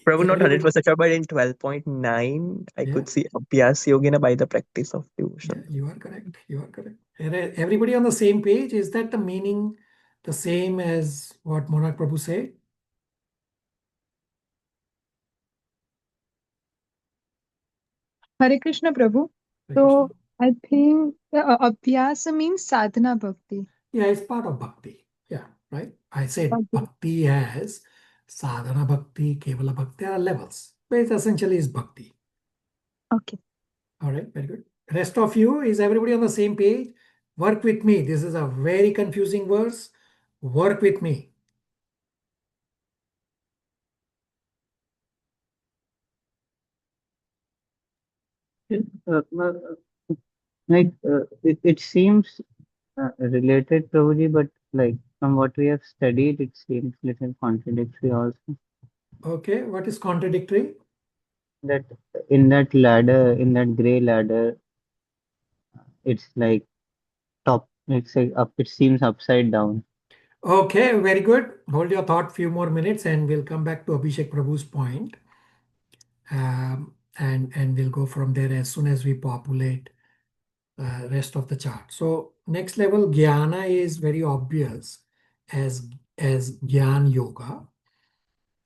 Prabhu, not Everybody? 100% sure, but in 12.9, I Yeah. could see abhyas yogena by the practice of devotion. Yeah, you are correct. You are correct. Everybody on the same page? Is that the meaning the same as what Monarch Prabhu said? Hare Krishna, Prabhu. Hare So Krishna. I think abhyasa means sadhana bhakti. Yeah, it's part of bhakti. Yeah, right. I said Okay. bhakti has sadhana bhakti, kevala bhakti are levels, but it essentially is bhakti. Okay. All right, very good. Rest of you, is everybody on the same page? Work with me. This is a very confusing verse. Work with me. It seems related, Prabhuji, but like from what we have studied, it seems little contradictory also. Okay, what is contradictory? That in that ladder, in that gray ladder, it's like top. It's like up. It seems upside down. Okay, very good. Hold your thought few more minutes and we'll come back to Abhishek Prabhu's point. And we'll go from there as soon as we populate rest of the chart. So next level Jnana is very obvious as Jnana Yoga.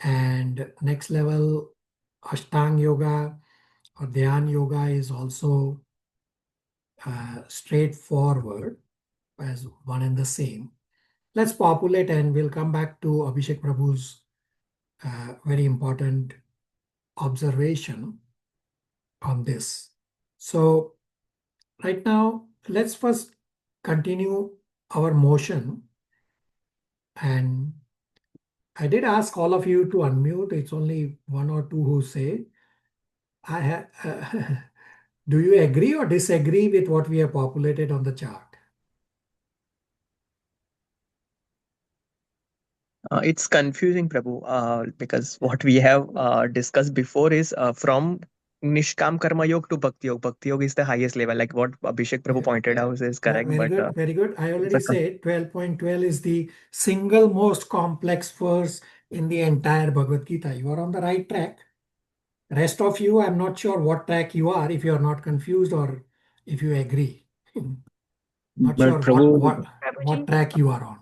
And next level Ashtanga Yoga or Dhyan Yoga is also straightforward as one and the same. Let's populate and we'll come back to Abhishek Prabhu's very important observation on this. So right now, let's first continue our motion. And I did ask all of you to unmute. It's only one or two who say, do you agree or disagree with what we have populated on the chart? It's confusing, Prabhu, because what we have discussed before is from Nishkam Karma Yoga to Bhakti Yoga. Bhakti Yoga is the highest level, like what Abhishek Prabhu pointed out is correct. Very But good, very good. I already a con- said 12.12 is the single most complex verse in the entire Bhagavad Gita. You are on the right track. Rest of you, I'm not sure what track you are, if you are not confused or if you agree. Not But sure Prabhu, what track you are on.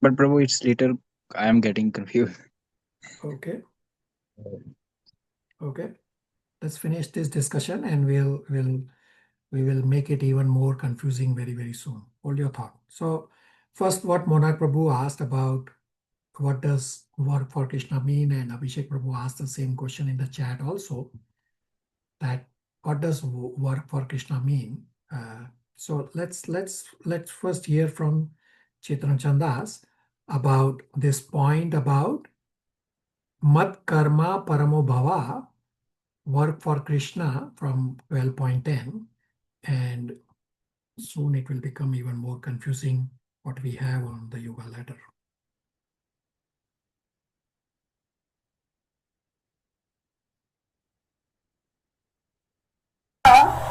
but Prabhu, it's little. I am getting confused. Okay. Okay. Let's finish this discussion and we will make it even more confusing very, very soon. Hold your thought. So first, what Monarch Prabhu asked about what does work for Krishna mean, and Abhishek Prabhu asked the same question in the chat also, that what does work for Krishna mean? So let's first hear from Chaitanya Chandas about this point about Mat Karma Paramo Bhava, work for Krishna from 12.10, and soon it will become even more confusing what we have on the yoga ladder.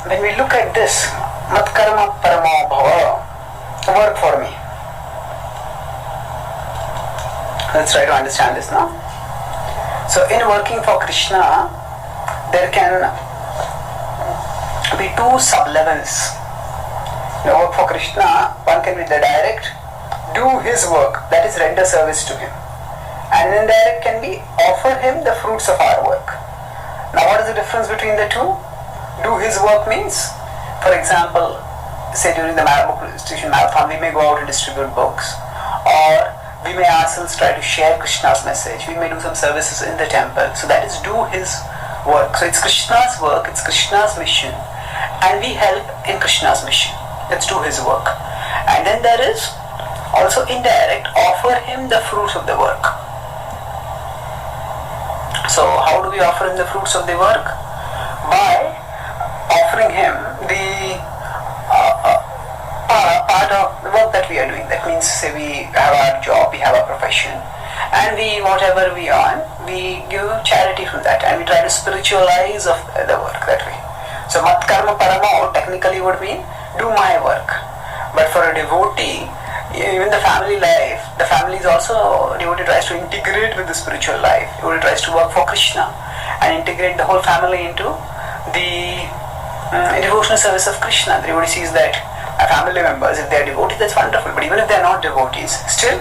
When we look at this, Mat Karma Paramo Bhava, work for me. Let's try to understand this now. So in working for Krishna, there can be two sub-levels. The work for Krishna, one can be the direct, do his work, that is render service to him. And indirect can be offer him the fruits of our work. Now what is the difference between the two? Do his work means, for example, say during the book distribution marathon, we may go out and distribute books, or we may ourselves try to share Krishna's message, we may do some services in the temple. So that is do his work. So it's Krishna's work, it's Krishna's mission, and we help in Krishna's mission. Let's do his work. And then there is also indirect, offer him the fruits of the work. So how do we offer him the fruits of the work? By offering him the part of the work that we are doing. That means, say we have our job, we have our profession, and we, whatever we earn, we give charity from that, and we try to spiritualize of the work that way. So mat karma paramo technically would mean do my work. But for a devotee, even the family life, the family is also, devotee tries to integrate with the spiritual life. Devotee tries to work for Krishna and integrate the whole family into the devotional service of Krishna. The devotee sees that family members, if they are devotees, that's wonderful. But even if they are not devotees, still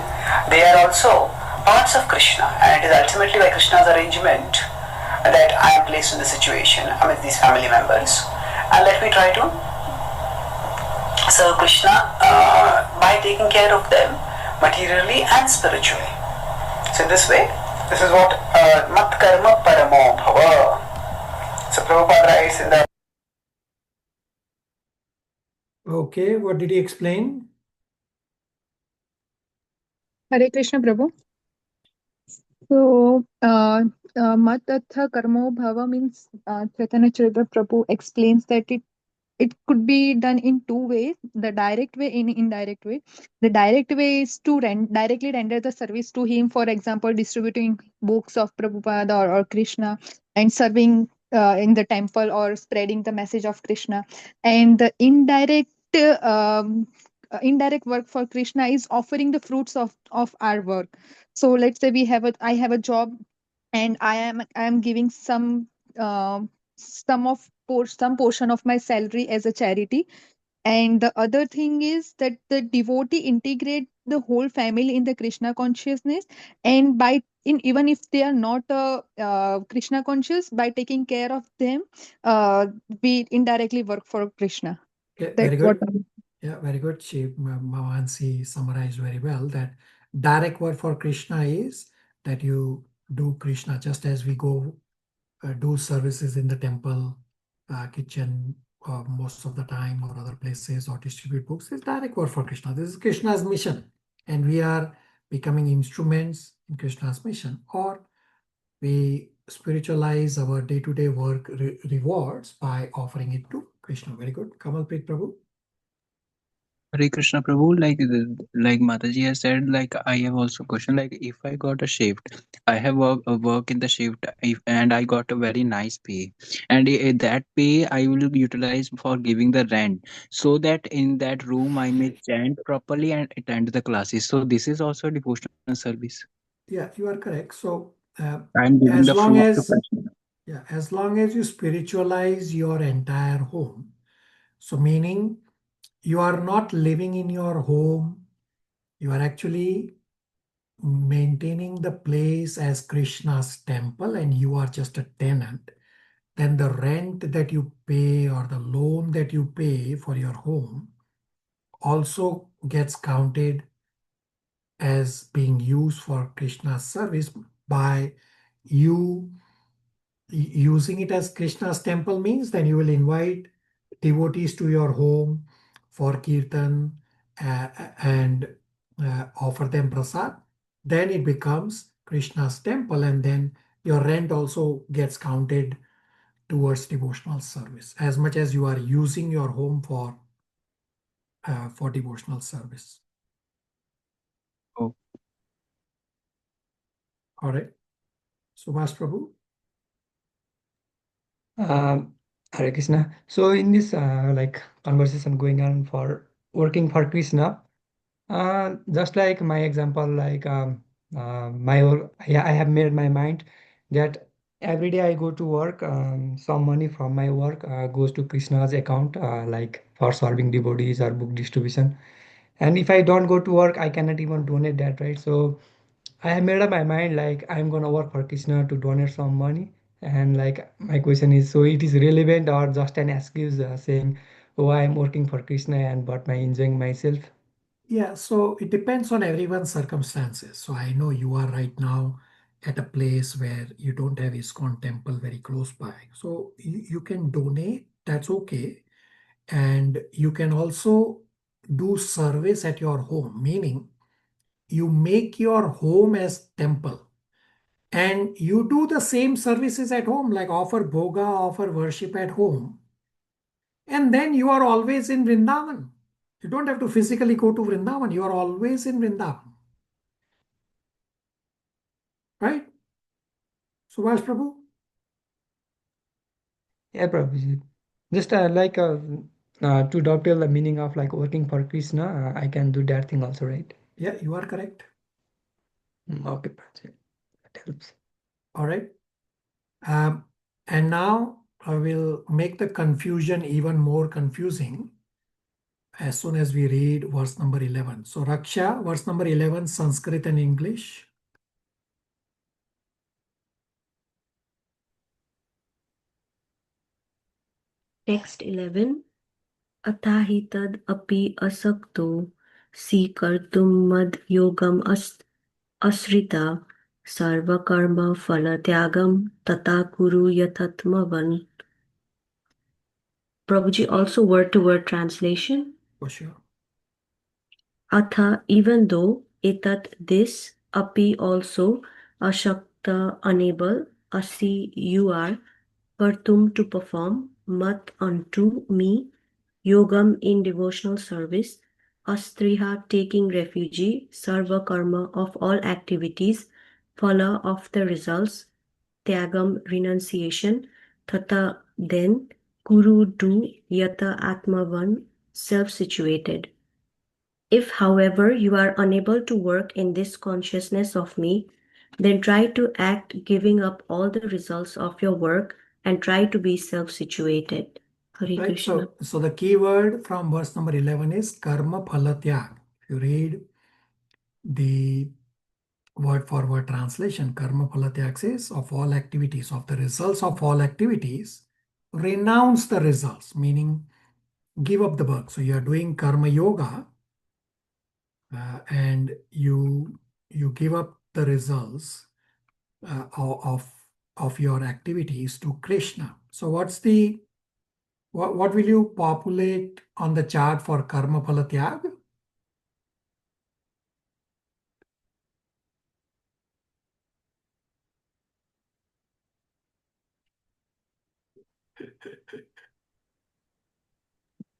they are also parts of Krishna. And it is ultimately by Krishna's arrangement that I am placed in the situation amidst these family members. And let me try to serve Krishna by taking care of them materially and spiritually. So in this way, this is what mat karma paramo bhava. So Prabhupada writes in the... Okay, what did he explain? Hare Krishna, Prabhu. So, mat atha karmo bhava means Chaitanya Charita Prabhu explains that it could be done in two ways, the direct way and indirect way. The direct way is to directly render the service to him, for example, distributing books of Prabhupada or Krishna, and serving in the temple or spreading the message of Krishna. And the indirect work for Krishna is offering the fruits of our work. So let's say I have a job, and I am giving some some portion of my salary as a charity. And the other thing is that the devotee integrate the whole family in the Krishna consciousness, and by in even if they are not Krishna conscious, by taking care of them, we indirectly work for Krishna. Okay, That's very what good. Yeah, very good. Mavansi summarized very well that direct word for Krishna is that you do Krishna, just as we go do services in the temple, kitchen, most of the time, or other places, or distribute books. Is direct word for Krishna. This is Krishna's mission, and we are becoming instruments in Krishna's mission, or we spiritualize our day-to-day work rewards by offering it to Krishna. Very good. Kamalpreet Prabhu. Hare Krishna Prabhu, like Mataji has said, like I have also question, like if I got a shift, I have work in the shift, and I got a very nice pay, and that pay I will utilize for giving the rent, so that in that room I may chant properly and attend the classes. So this is also devotional service. Yeah, you are correct. So I'm giving as the long fruit to as Krishna. as long as you spiritualize your entire home, so meaning you are not living in your home, you are actually maintaining the place as Krishna's temple, and you are just a tenant, then the rent that you pay or the loan that you pay for your home also gets counted as being used for Krishna's service by you using it as Krishna's temple. Means then you will invite devotees to your home for kirtan and offer them prasad. Then it becomes Krishna's temple, and then your rent also gets counted towards devotional service as much as you are using your home for devotional service. Oh. All right. Subhash Prabhu. Hare Krishna. So in this like conversation going on for working for Krishna, just like my example, like I have made my mind that every day I go to work, some money from my work goes to Krishna's account, like for serving devotees or book distribution. And if I don't go to work, I cannot even donate that, right? So I have made up my mind like I'm gonna work for Krishna to donate some money. And like my question is, so it is relevant or just an excuse saying, oh, I'm working for Krishna and but my enjoying myself? Yeah, so it depends on everyone's circumstances. So I know you are right now at a place where you don't have ISKCON temple very close by. So you can donate, that's okay. And you can also do service at your home, meaning you make your home as temple and you do the same services at home, like offer bhoga, offer worship at home. And then you are always in Vrindavan. You don't have to physically go to Vrindavan. You are always in Vrindavan. Right? Subhash Prabhu? Yeah, Prabhuji. Just to dovetail the meaning of like working for Krishna, I can do that thing also, right? Yeah, you are correct. Okay, Prabhuji. That helps. All right. And now I will make the confusion even more confusing as soon as we read verse number 11. So Raksha, verse number 11, Sanskrit and English. Text 11. अथाहितद् अपि असक्तो स्वीकर्तुं मद् योगम् आश्रिता सर्वकर्मफलत्यागं तथा कुरु यथात्मवन्. Prabhuji, also word-to-word translation. For sure. Atha, even though, etat, this, api, also, ashakta, unable, asi, you are, kartum, to perform, mat, unto me, yogam, in devotional service, astriha, taking refugee, sarva karma, of all activities, phala, of the results, tyagam, renunciation, tata, then, kuru, do, yata, atmavan, self-situated. If, however, you are unable to work in this consciousness of me, then try to act giving up all the results of your work and try to be self-situated. Hare Right. Krishna. So the key word from verse number 11 is karma phalatyag. If you read the word for word translation, karma phalatyag says of all activities, of the results of all activities, renounce the results, meaning give up the work. So you are doing karma yoga and you give up the results of your activities to Krishna. So what will you populate on the chart for karma phala tyag?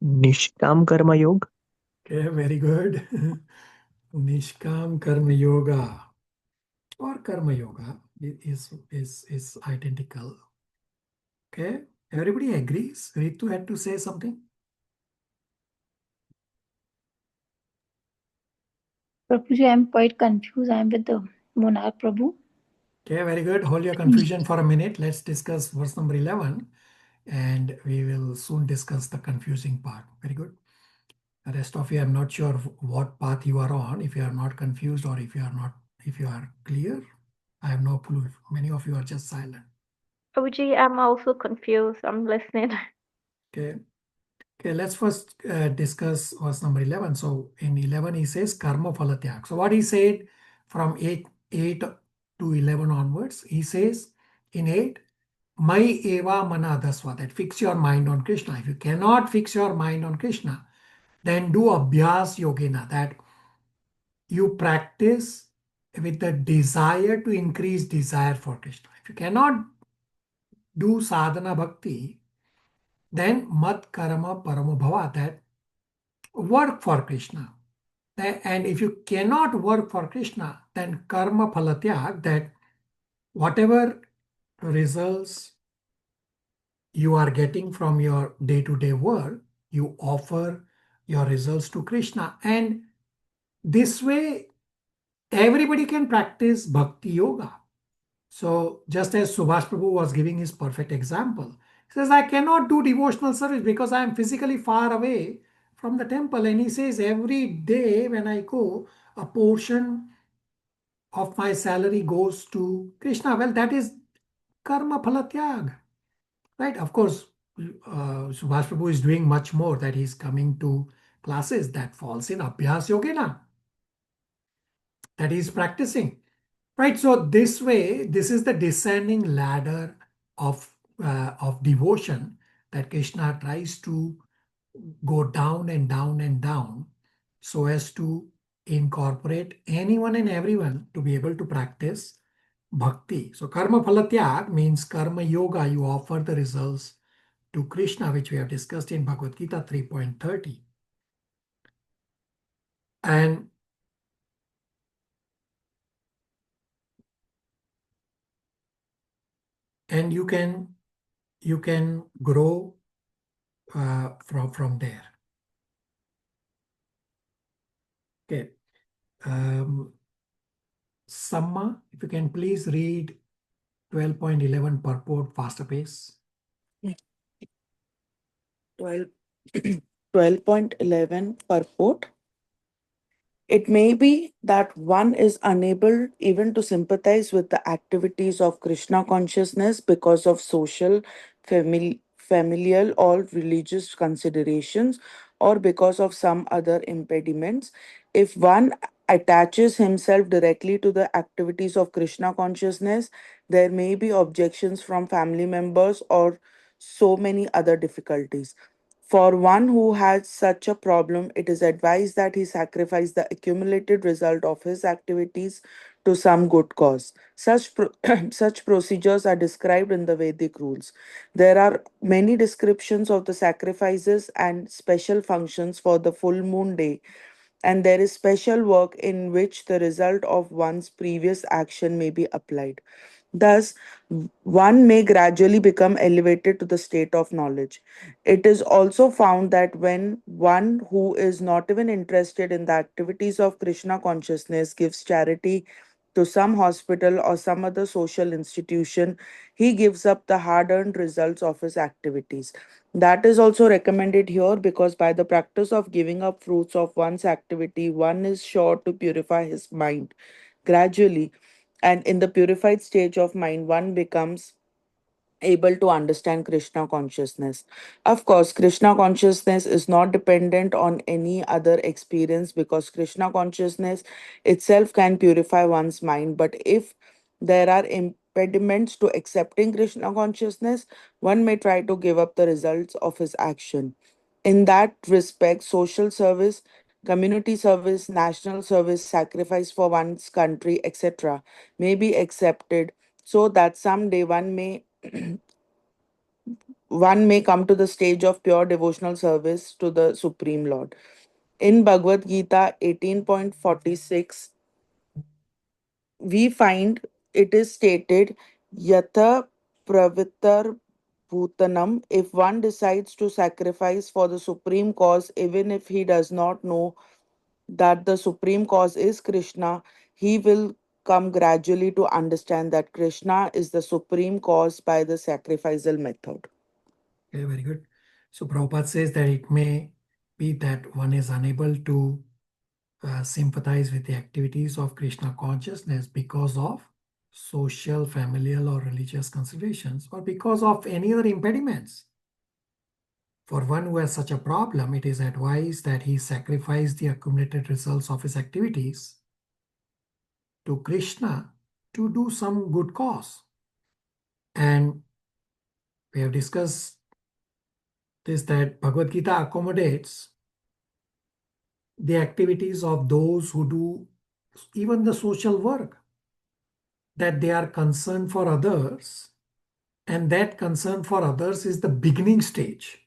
Nishkam Karma Yoga. Okay, very good. Nishkam karma yoga or karma yoga is identical. Okay, everybody agrees. Ritu had to say something. Prabhuji, I'm quite confused. I'm with the Monarch Prabhu. Okay, very good. Hold your confusion for a minute. Let's discuss verse number 11 and we will soon discuss the confusing part. Very good. The rest of you, I'm not sure what path you are on, if you are not confused or if you are clear. I have no clue. Many of you are just silent. Prabhuji, I'm also confused. I'm listening. Okay. Okay, let's first discuss verse number 11. So in 11, he says karma phalatyak. So what he said from 8 to 11 onwards, he says in 8, Mai eva mana dasva, that fix your mind on Krishna. If you cannot fix your mind on Krishna, then do abhyas yogena, that you practice with the desire to increase desire for Krishna. If you cannot do sadhana bhakti, then mat karma paramo bhava, that work for Krishna. And if you cannot work for Krishna, then karma phalatyag, that whatever results you are getting from your day-to-day work, you offer your results to Krishna. And this way, everybody can practice bhakti yoga. So just as Subhash Prabhu was giving his perfect example, he says, I cannot do devotional service because I am physically far away from the temple. And he says, every day when I go, a portion of my salary goes to Krishna. Well, that is karma phala tyag, right? Of course, Subhash Prabhu is doing much more, that he's coming to classes that falls in Abhyas Yogena, that he's practicing. Right, so this way, this is the descending ladder of devotion that Krishna tries to go down and down and down so as to incorporate anyone and everyone to be able to practice bhakti. So karma phala tyag means karma yoga. You offer the results to Krishna, which we have discussed in Bhagavad Gita 3.30. And you can grow from there. Okay. Samma, if you can please read 12.11 purport faster pace. 12.11 purport. It may be that one is unable even to sympathize with the activities of Krishna consciousness because of social, familial, or religious considerations, or because of some other impediments. If one attaches himself directly to the activities of Krishna consciousness, there may be objections from family members or so many other difficulties. For one who has such a problem, it is advised that he sacrifice the accumulated result of his activities to some good cause. Such procedures are described in the Vedic rules. There are many descriptions of the sacrifices and special functions for the full moon day, and there is special work in which the result of one's previous action may be applied. Thus, one may gradually become elevated to the state of knowledge. It is also found that when one who is not even interested in the activities of Krishna consciousness gives charity to some hospital or some other social institution, he gives up the hard earned results of his activities. That is also recommended here because by the practice of giving up fruits of one's activity, one is sure to purify his mind gradually, and in the purified stage of mind, one becomes able to understand Krishna consciousness. Of course, Krishna consciousness is not dependent on any other experience because Krishna consciousness itself can purify one's mind. But if there are impediments to accepting Krishna consciousness, one may try to give up the results of his action. In that respect, social service, community service, national service, sacrifice for one's country, etc., may be accepted so that someday one may come to the stage of pure devotional service to the Supreme Lord. In Bhagavad Gita 18.46, we find it is stated, Yatha Pravittar Bhutanam, if one decides to sacrifice for the supreme cause, even if he does not know that the supreme cause is Krishna, he will come gradually to understand that Krishna is the supreme cause by the sacrificial method. Okay, very good. So Prabhupada says that it may be that one is unable to sympathize with the activities of Krishna consciousness because of social, familial, or religious considerations, or because of any other impediments. For one who has such a problem, it is advised that he sacrifice the accumulated results of his activities to Krishna to do some good cause. And we have discussed this, that Bhagavad Gita accommodates the activities of those who do even the social work, that they are concerned for others, and that concern for others is the beginning stage.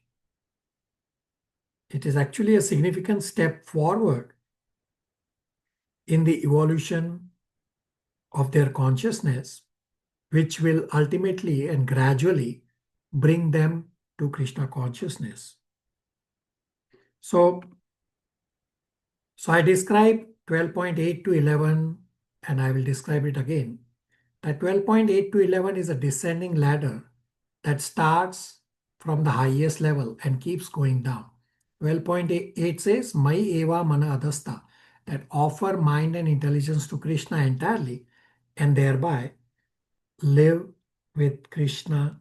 It is actually a significant step forward in the evolution of their consciousness, which will ultimately and gradually bring them to Krishna consciousness. So I describe 12.8 to 11 and I will describe it again, that 12.8 to 11 is a descending ladder that starts from the highest level and keeps going down. 12.8 says, Mai eva mana adhasta, that offer mind and intelligence to Krishna entirely and thereby live with Krishna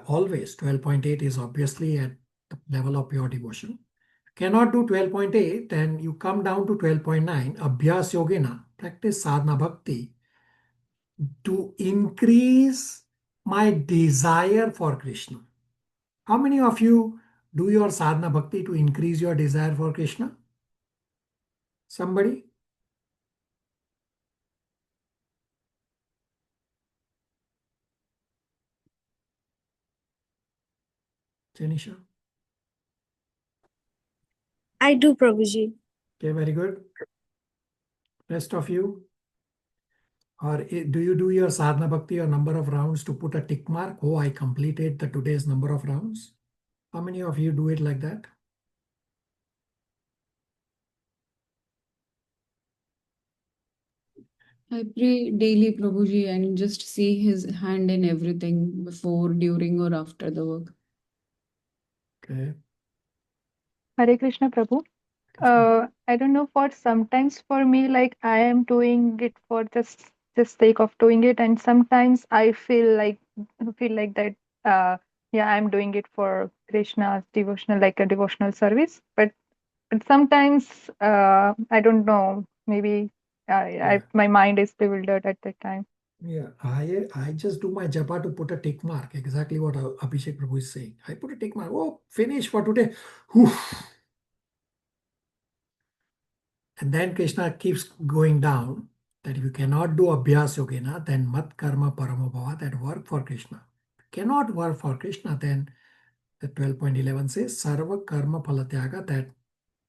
always. 12.8 is obviously at the level of pure devotion. Cannot do 12.8, then you come down to 12.9, Abhyas Yogena, practice sadhana bhakti to increase my desire for Krishna. How many of you do your sadhana bhakti to increase your desire for Krishna? Somebody? Janisha? I do, Prabhuji. Okay, very good. Rest of you? Or do you do your sadhana bhakti or number of rounds to put a tick mark? Oh, I completed the today's number of rounds. How many of you do it like that? I pray daily, Prabhuji, and just see his hand in everything before, during, or after the work. Okay. Hare Krishna, Prabhu. I don't know, for sometimes for me, like I am doing it for just sake of doing it, and sometimes I feel like that yeah, I'm doing it for Krishna's devotional, like a devotional service. But sometimes I don't know, maybe my mind is bewildered at that time. Yeah, I just do my japa to put a tick mark. Exactly what Abhishek Prabhu is saying. I put a tick mark. Oh, finish for today. Whew. And then Krishna keeps going down that if you cannot do abhyas yogena, then mat karma paramabhava, that work for Krishna. If you cannot work for Krishna, then the 12.11 says sarva karma palatyaga, that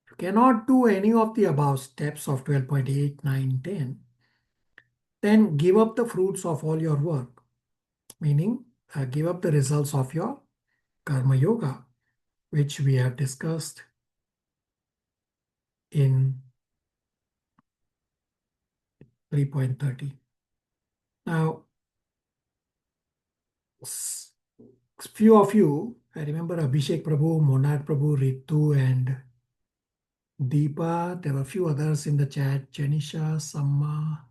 you cannot do any of the above steps of 12.8, 9, 10, then give up the fruits of all your work, meaning give up the results of your karma yoga, which we have discussed in 3.30. Now, few of you, I remember Abhishek Prabhu, Monad Prabhu, Ritu, and Deepa. There were a few others in the chat, Janisha, Samma,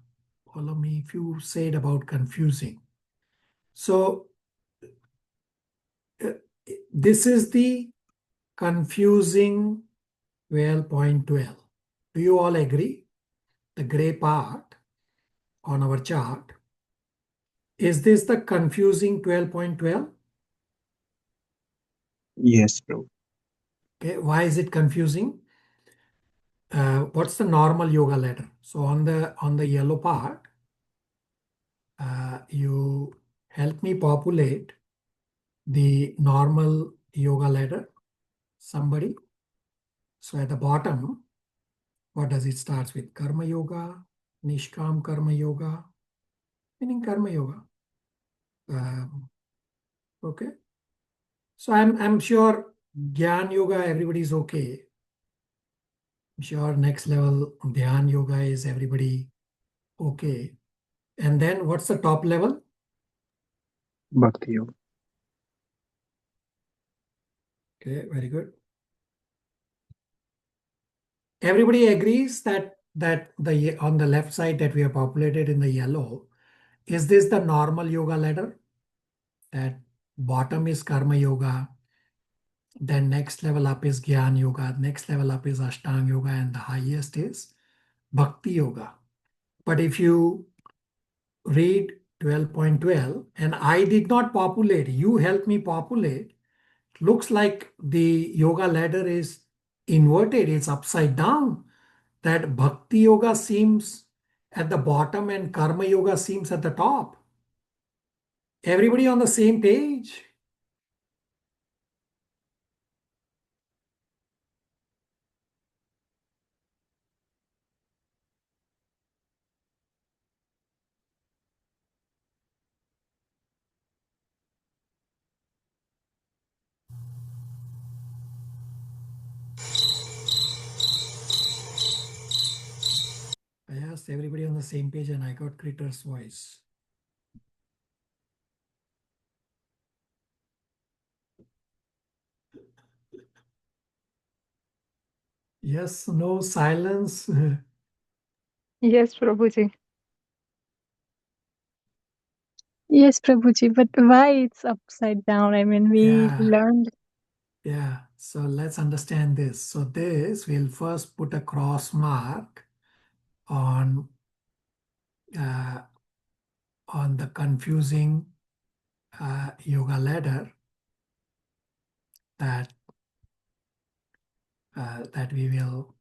Polami, few said about confusing. So, this is the confusing 12.12. Do you all agree? The gray part on our chart. Is this the confusing 12.12? Yes, bro. Okay, why is it confusing? What's the normal yoga ladder? So on the yellow part, you help me populate the normal yoga ladder. Somebody. So at the bottom, what does it start with? Karma yoga, Nishkam karma yoga, meaning karma yoga. Okay. So I'm sure Gyan yoga, everybody's okay. I'm sure next level Dhyan yoga is everybody okay. And then what's the top level? Bhakti yoga. Okay, very good. Everybody agrees that the on the left side that we have populated in the yellow, is this the normal yoga ladder? That bottom is karma yoga, then next level up is Gyan yoga, next level up is Ashtanga yoga, and the highest is Bhakti yoga. But if you read 12.12, and I did not populate, you helped me populate, looks like the yoga ladder is inverted, it's upside down. That Bhakti yoga seems at the bottom and Karma yoga seems at the top. Everybody on the same page? I asked Is everybody on the same page? And I got Critter's voice. Yes, no, silence. Yes, Prabhuji. Yes, Prabhuji, but why it's upside down? I mean, we learned. Yeah, so let's understand this. So this, we'll first put a cross mark on the confusing yoga ladder that we will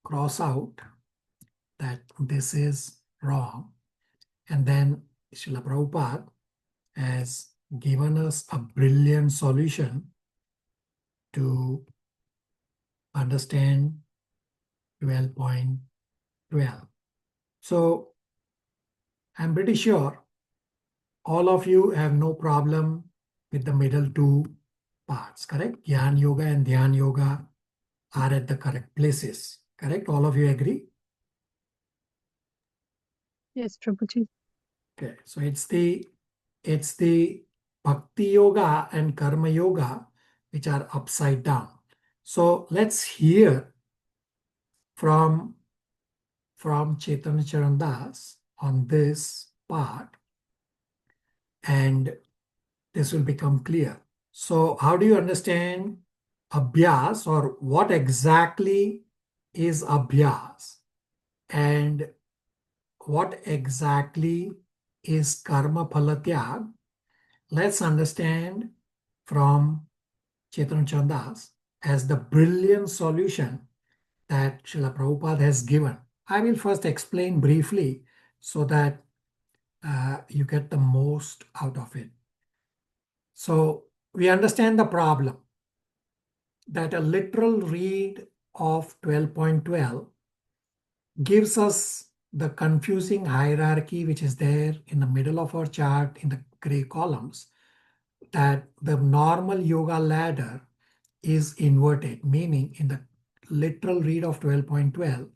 cross out that this is wrong. And then Srila Prabhupada has given us a brilliant solution to understand 12.12. So I'm pretty sure all of you have no problem with the middle two parts, correct? Jnana Yoga and Dhyan Yoga are at the correct places, correct? All of you agree? Yes, Prabhuji. Okay, so it's the Bhakti Yoga and Karma Yoga which are upside down. So let's hear from Chaitanya Charan Das on this part, and this will become clear. So how do you understand abhyas, or what exactly is abhyas, and what exactly is karma phala tyag? Let's understand from Chaitanya Charan Das as the brilliant solution that Srila Prabhupada has given. I will first explain briefly so that you get the most out of it. So we understand the problem that a literal read of 12.12 gives us the confusing hierarchy which is there in the middle of our chart in the gray columns, that the normal yoga ladder is inverted, meaning in the literal read of 12.12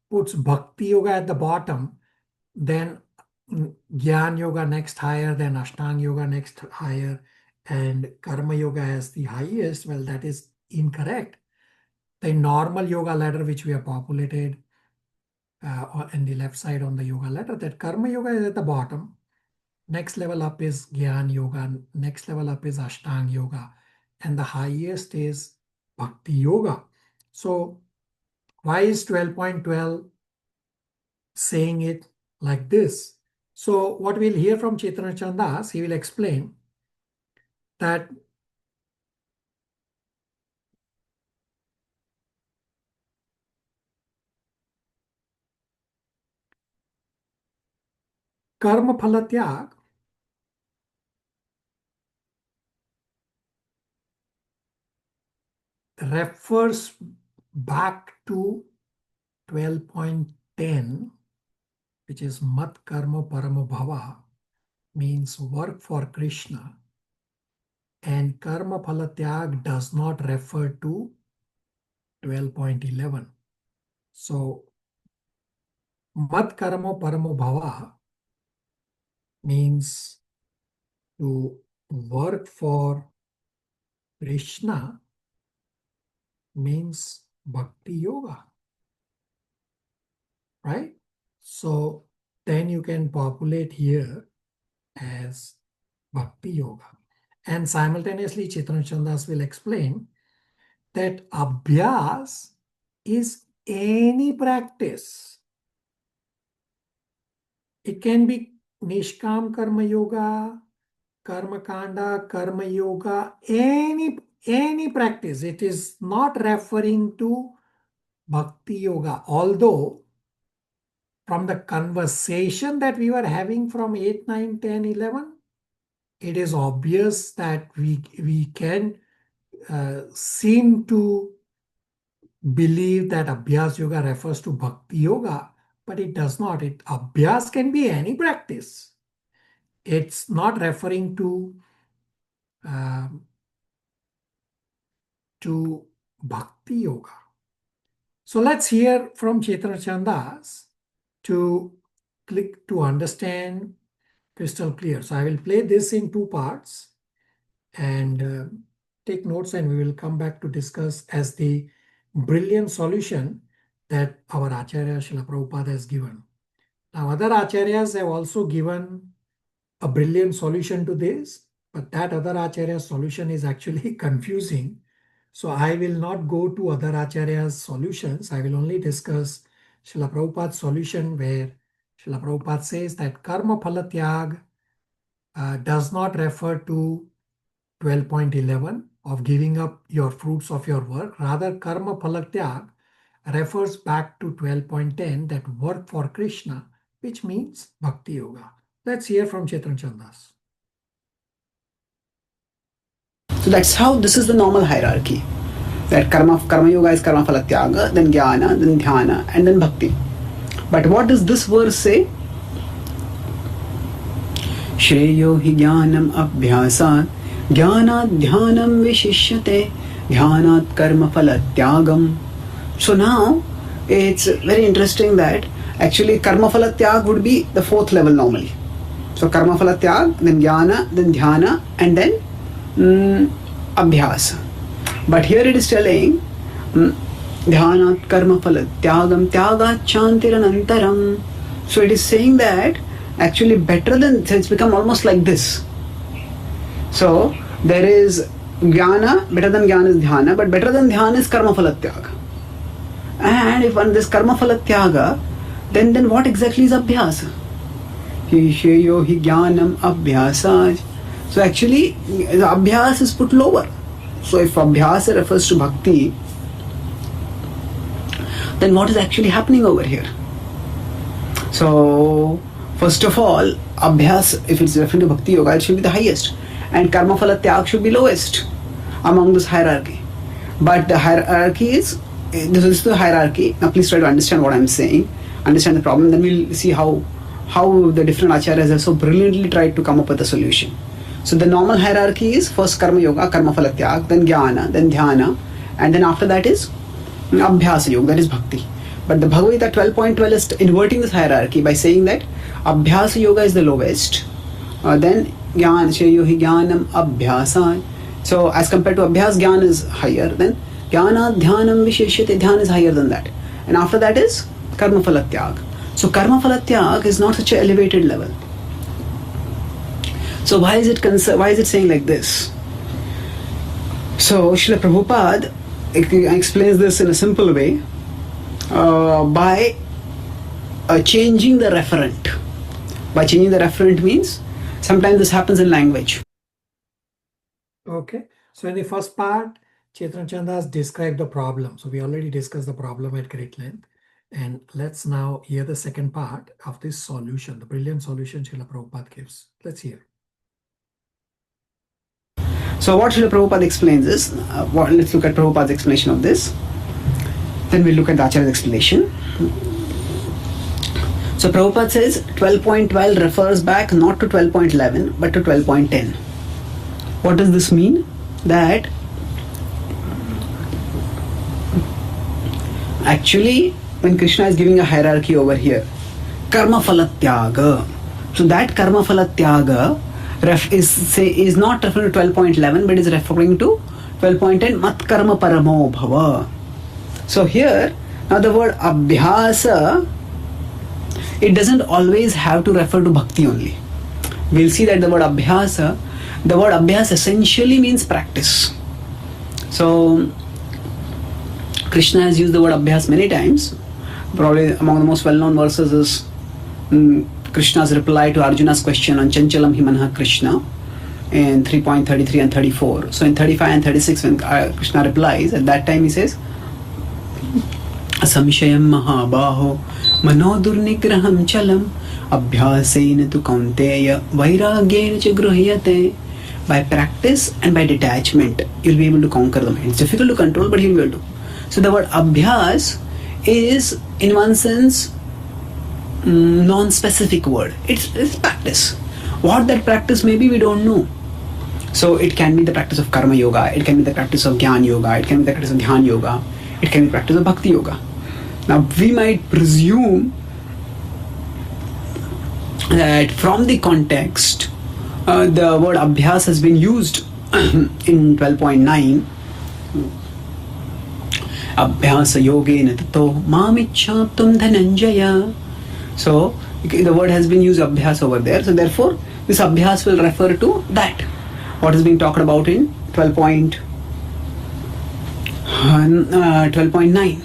puts Bhakti Yoga at the bottom, then Jnana Yoga next higher, then Ashtanga Yoga next higher, and Karma Yoga as the highest. Well, that is incorrect. The normal yoga ladder which we have populated in the left side on the yoga ladder, that Karma Yoga is at the bottom. Next level up is Jnana Yoga. Next level up is Ashtanga Yoga. And the highest is Bhakti Yoga. So why is 12.12 saying it like this? So what we'll hear from Chaitanya Charan Das, he will explain that karma phala tyag refers back to 12.10, which is mat karma paramo bhava, means work for Krishna, and karma phala tyag does not refer to 12.11. So mat karma paramo bhava means to work for Krishna, means bhakti yoga, right? So then you can populate here as bhakti yoga. And simultaneously, Chaitanya Charan Das will explain that abhyas is any practice. It can be nishkam karma yoga, karma kanda, karma yoga, any practice. It is not referring to bhakti yoga, although from the conversation that we were having from 8, 9, 10, 11, it is obvious that we can seem to believe that Abhyas Yoga refers to Bhakti Yoga, but it does not. Abhyas can be any practice. It's not referring to Bhakti Yoga. So let's hear from Chaitanya Charan Das to click to understand crystal clear. So I will play this in two parts and take notes, and we will come back to discuss as the brilliant solution that our Acharya Srila Prabhupada has given. Now other Acharyas have also given a brilliant solution to this, but that other Acharya's solution is actually confusing. So I will not go to other Acharya's solutions. I will only discuss Srila Prabhupada's solution, where Srila Prabhupada says that karma phala tyag does not refer to 12.11 of giving up your fruits of your work. Rather, karma phala tyag refers back to 12.10, that work for Krishna, which means bhakti yoga. Let's hear from Chaitanya Chandas. So that's how this is the normal hierarchy. That karma yoga is karma phala tyaga, then jnana, then dhyana, and then bhakti. But what does this verse say? Shreyo hi jnanam abhyasat, jnanat dhyanam vishishyate, dhyanat karma phala tyagam. So now it's very interesting that actually karma phala tyag would be the fourth level normally. So karma phala tyag, then jnana, then dhyana, and then abhyasa. But here it is telling dhyanat karma phala tyagam tyagat chantiranantaram. So it is saying that actually better than, so it's become almost like this. So there is jnana, better than jnana is dhyana, but better than dhyana is karma phala tyaga. And if one this karma phala tyaga, then what exactly is abhyasa? Shreyo hi jnanam abhyasaj. So actually the abhyas is put lower. So if abhyasa refers to bhakti, then what is actually happening over here? So first of all, abhyas, if it's referring to bhakti yoga, it should be the highest, and karma phala tyag should be lowest among this hierarchy. But the hierarchy is, this is the hierarchy. Now please try to understand what I'm saying, understand the problem, then we'll see how the different acharyas have so brilliantly tried to come up with a solution. So the normal hierarchy is first karma yoga, karma phala tyag, then jnana, then dhyana, and then after that is abhyasa yoga, that is bhakti. But the Bhagavad Gita 12.12 is inverting this hierarchy by saying that abhyasa yoga is the lowest, then jnana, shreyo hi jnanam abhyasa. So as compared to abhyas, jnana is higher, then jnana dhyanam visheshyate, dhyan is higher than that, and after that is karma phala tyag. So karma phala tyag is not such an elevated level. So why is it saying like this? So Srila Prabhupada explains this in a simple way by changing the referent. By changing the referent means sometimes this happens in language. Okay, so in the first part, Chaitanya Chandas described the problem. So we already discussed the problem at great length. And let's now hear the second part of this solution, the brilliant solution Srila Prabhupada gives. Let's hear. So what Srila Prabhupada explains is, let's look at Prabhupada's explanation of this. Then we'll look at the Acharya's explanation. So Prabhupada says 12.12 refers back not to 12.11 but to 12.10. What does this mean? That actually when Krishna is giving a hierarchy over here, karma phala tyaga. So that karma phala tyaga is not referring to 12.11 but is referring to 12.10 mat karma paramo bhava. So here now the word abhyasa, it doesn't always have to refer to bhakti only. We'll see that the word abhyasa essentially means practice. So Krishna has used the word abhyas many times. Probably among the most well-known verses is Krishna's reply to Arjuna's question on Chanchalam Himanha Krishna in 3.33 and 34. So in 35 and 36 when Krishna replies, at that time he says, Asamshayam mahabaho manodurnigraham chalam abhyasaina tu kaunteya vairagyena cha gruhyate. By practice and by detachment, you'll be able to conquer the mind. It's difficult to control, but you'll be able to. So the word abhyas is in one sense non-specific word. It's practice. What that practice may be, we don't know. So it can be the practice of karma yoga, it can be the practice of jnana yoga, it can be the practice of dhyan yoga, it can be the practice of bhakti yoga. Now we might presume that from the context, the word abhyas has been used in 12.9. Abhyasa yogena tato mamichhaptum dhananjaya. So the word has been used abhyas over there. So therefore, this abhyas will refer to that. What is being talked about in 12.9.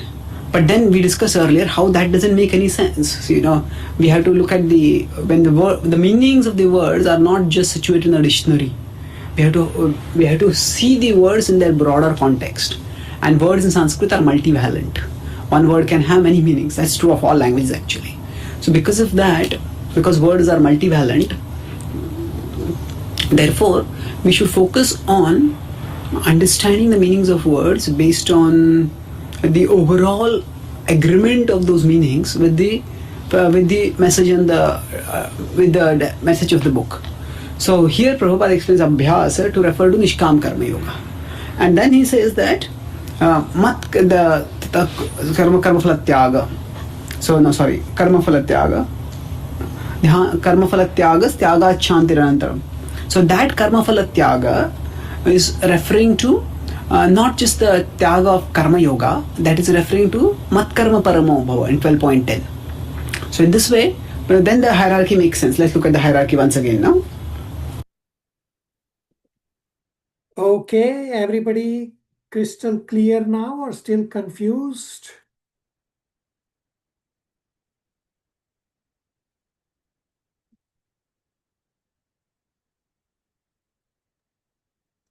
But then we discussed earlier how that doesn't make any sense. So, we have to look at the meanings of the words are not just situated in the dictionary. We have to see the words in their broader context. And words in Sanskrit are multivalent. One word can have many meanings. That's true of all languages actually. So because of that, because words are multivalent, therefore we should focus on understanding the meanings of words based on the overall agreement of those meanings with the message and with the message of the book. So here Prabhupada explains abhyasa to refer to Nishkam Karma Yoga. And then he says that karma phala tyaga. Karma phala tyaga. Karma phala tyagas tyaga chantiranantaram. So that karma phala tyaga is referring to not just the tyaga of karma yoga, that is referring to mat karma paramo bhava in 12.10. So in this way, then the hierarchy makes sense. Let's look at the hierarchy once again now. Okay, everybody crystal clear now or still confused?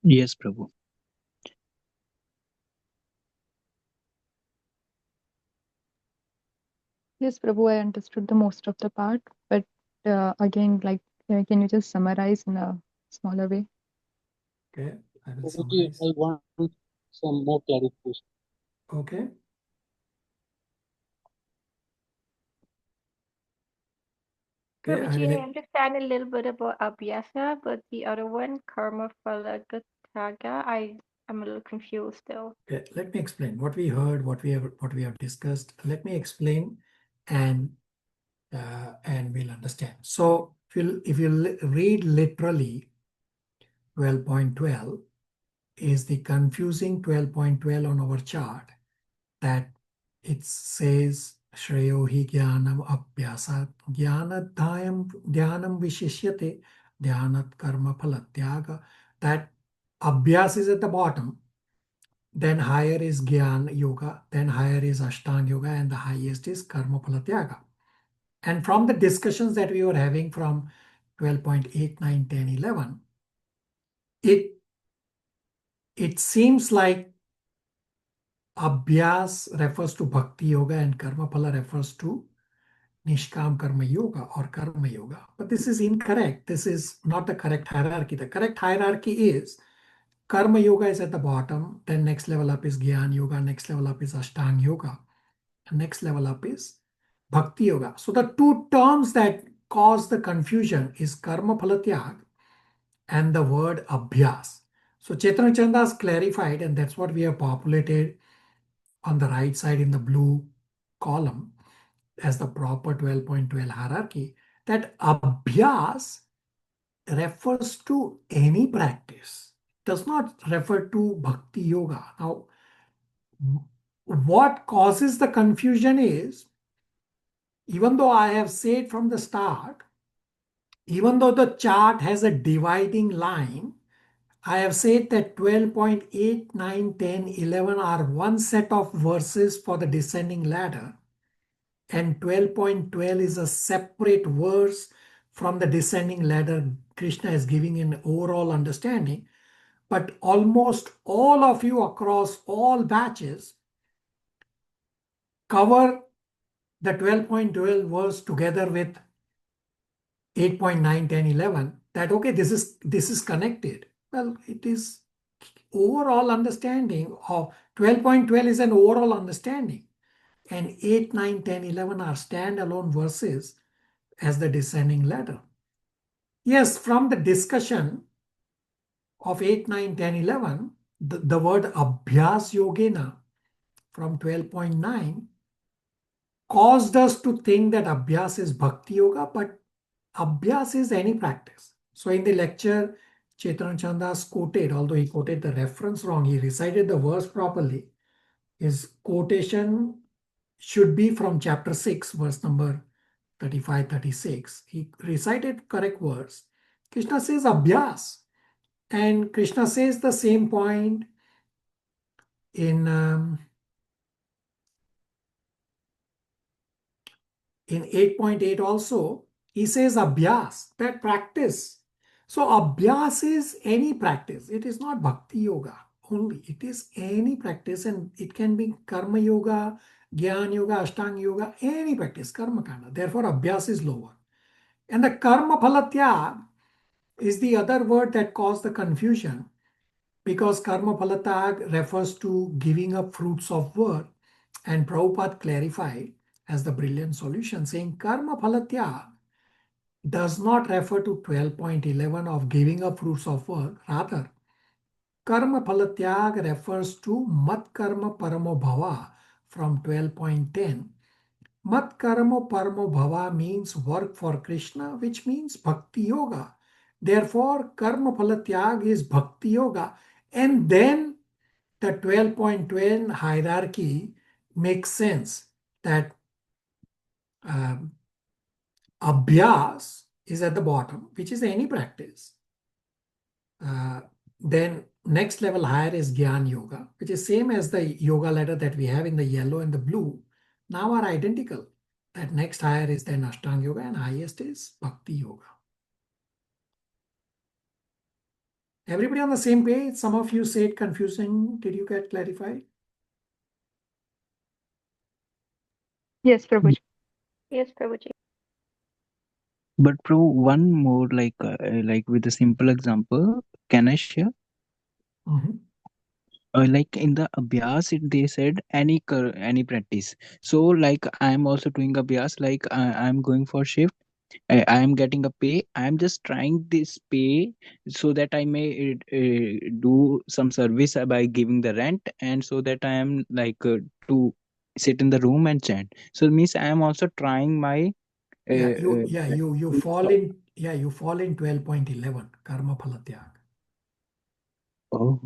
Yes, Prabhu. Yes, Prabhu, I understood the most of the part, but again, can you just summarize in a smaller way? Okay, I will Prabhuji, summarize. I want some more clarification. Okay. Okay, Prabhuji, I understand a little bit about abhyasa, but the other one, karma phala tyaga, I'm a little confused still. Okay, let me explain what we heard, what we have discussed. Let me explain, and we'll understand. So if you read literally, 12.12 is the confusing 12.12 on our chart, that it says Shreyo hi jnanam abhyasat dhyanam vishishyate dhyanat karma phalatyaga. That abhyas is at the bottom, then higher is Gyan Yoga, then higher is Ashtanga Yoga, and the highest is Karma Phalatyaga. And from the discussions that we were having from 12.8, 9, 10, 11, it seems like Abhyas refers to Bhakti Yoga and Karma Phala refers to Nishkam Karma Yoga or Karma Yoga. But this is incorrect. This is not the correct hierarchy. The correct hierarchy is Karma Yoga is at the bottom, then next level up is Gyan Yoga, next level up is Ashtanga Yoga, and next level up is Bhakti Yoga. So the two terms that cause the confusion is Karma Phalatyag and the word Abhyas. So Chaitanya Chanda has clarified, and that's what we have populated on the right side in the blue column as the proper 12.12 hierarchy, that Abhyas refers to any practice, does not refer to Bhakti Yoga. Now, what causes the confusion is, even though I have said from the start, even though the chart has a dividing line, I have said that 12.8, 9, 10, 11 are one set of verses for the descending ladder, and 12.12 is a separate verse from the descending ladder. Krishna is giving an overall understanding. But almost all of you across all batches cover the 12.12 verse together with 8.9, 10, 11, that okay, this is connected. Well, it is overall understanding of 12.12 is an overall understanding, and 8, 9, 10, 11 are standalone verses as the descending ladder. Yes, from the discussion of 8, 9, 10, 11, the word Abhyas Yogena from 12.9 caused us to think that Abhyas is Bhakti Yoga, but Abhyas is any practice. So in the lecture, Chaitanya Chandas quoted, although he quoted the reference wrong, he recited the verse properly. His quotation should be from chapter 6, verse number 35, 36. He recited correct verse. Krishna says Abhyas. And Krishna says the same point in 8.8 also. He says Abhyas, that practice. So Abhyas is any practice. It is not Bhakti Yoga only. It is any practice, and it can be Karma Yoga, Jnana Yoga, Ashtanga Yoga, any practice, Karma Kanda. Therefore, Abhyas is lower. And the Karma Phalatya is the other word that caused the confusion, because Karma Phalatag refers to giving up fruits of work, and Prabhupada clarified as the brilliant solution, saying Karma Phalatya does not refer to 12.11 of giving up fruits of work. Rather, Karma Phalatyag refers to Mat Karma Paramo Bhava from 12.10. Mat Karma Paramo Bhava means work for Krishna, which means Bhakti Yoga. Therefore, Karma Phalatyag is Bhakti Yoga. And then the 12.12 hierarchy makes sense that Abhyas is at the bottom, which is any practice. Then next level higher is Gyan Yoga, which is same as the yoga ladder that we have in the yellow and the blue. Now are identical. That next higher is then Ashtanga Yoga, and highest is Bhakti Yoga. Everybody on the same page? Some of you said confusing. Did you get clarified? Yes, Prabhuji. Yes, Prabhuji. But Prabhu, one more like with a simple example, can I share? Like in the abhyas, they said any practice. So like I am also doing abhyas, like I am going for shift. I am getting a pay. I am just trying this pay so that I may do some service by giving the rent, and so that I am to sit in the room and chant. So it means I am also trying my You fall in 12.11 Karma Phalatyaga. Oh.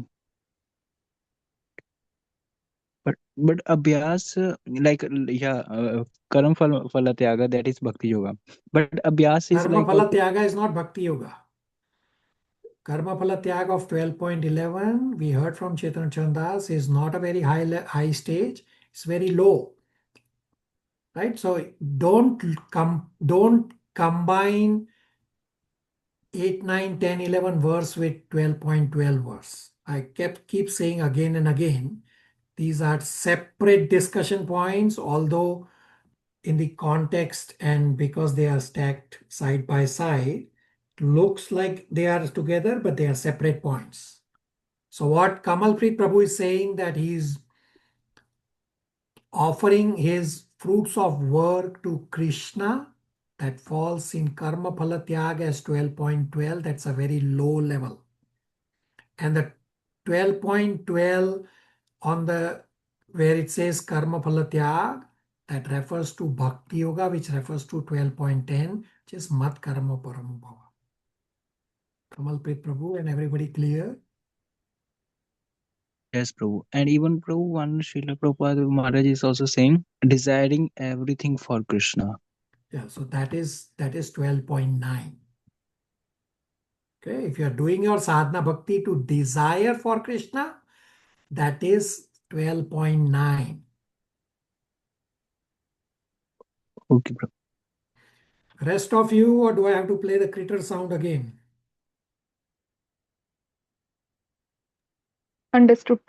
But abhyas karam phala tyaga, that is bhakti yoga. But abhyas is Karma like Phala also, Tyaga is not Bhakti Yoga. Karma Phala Tyaga of 12.11, we heard from Chaitanya Chandas, is not a very high stage. It's very low. Right? So don't combine 8, 9, 10, 11 verse with 12.12 verse. I keep saying again and again, these are separate discussion points, although in the context and because they are stacked side by side, looks like they are together, but they are separate points. So what Kamalpreet Prabhu is saying, that he's offering his fruits of work to Krishna, that falls in Karma Phala Tyaga as 12.12. That's a very low level. And the 12.12 on the where it says Karma Phala Tyaga, that refers to Bhakti Yoga, which refers to 12.10, which is Mat Karma Paramo Bhava. Kamalpreet Prabhu and everybody clear? yes, Prabhu. And even Prabhu, one Srila Prabhupada Maharaj is also saying, desiring everything for Krishna. Yeah, so that is 12.9. Okay, if you are doing your sadhana bhakti to desire for Krishna, that is 12.9. Okay, Prabhu. Rest of you, or do I have to play the critter sound again? Understood.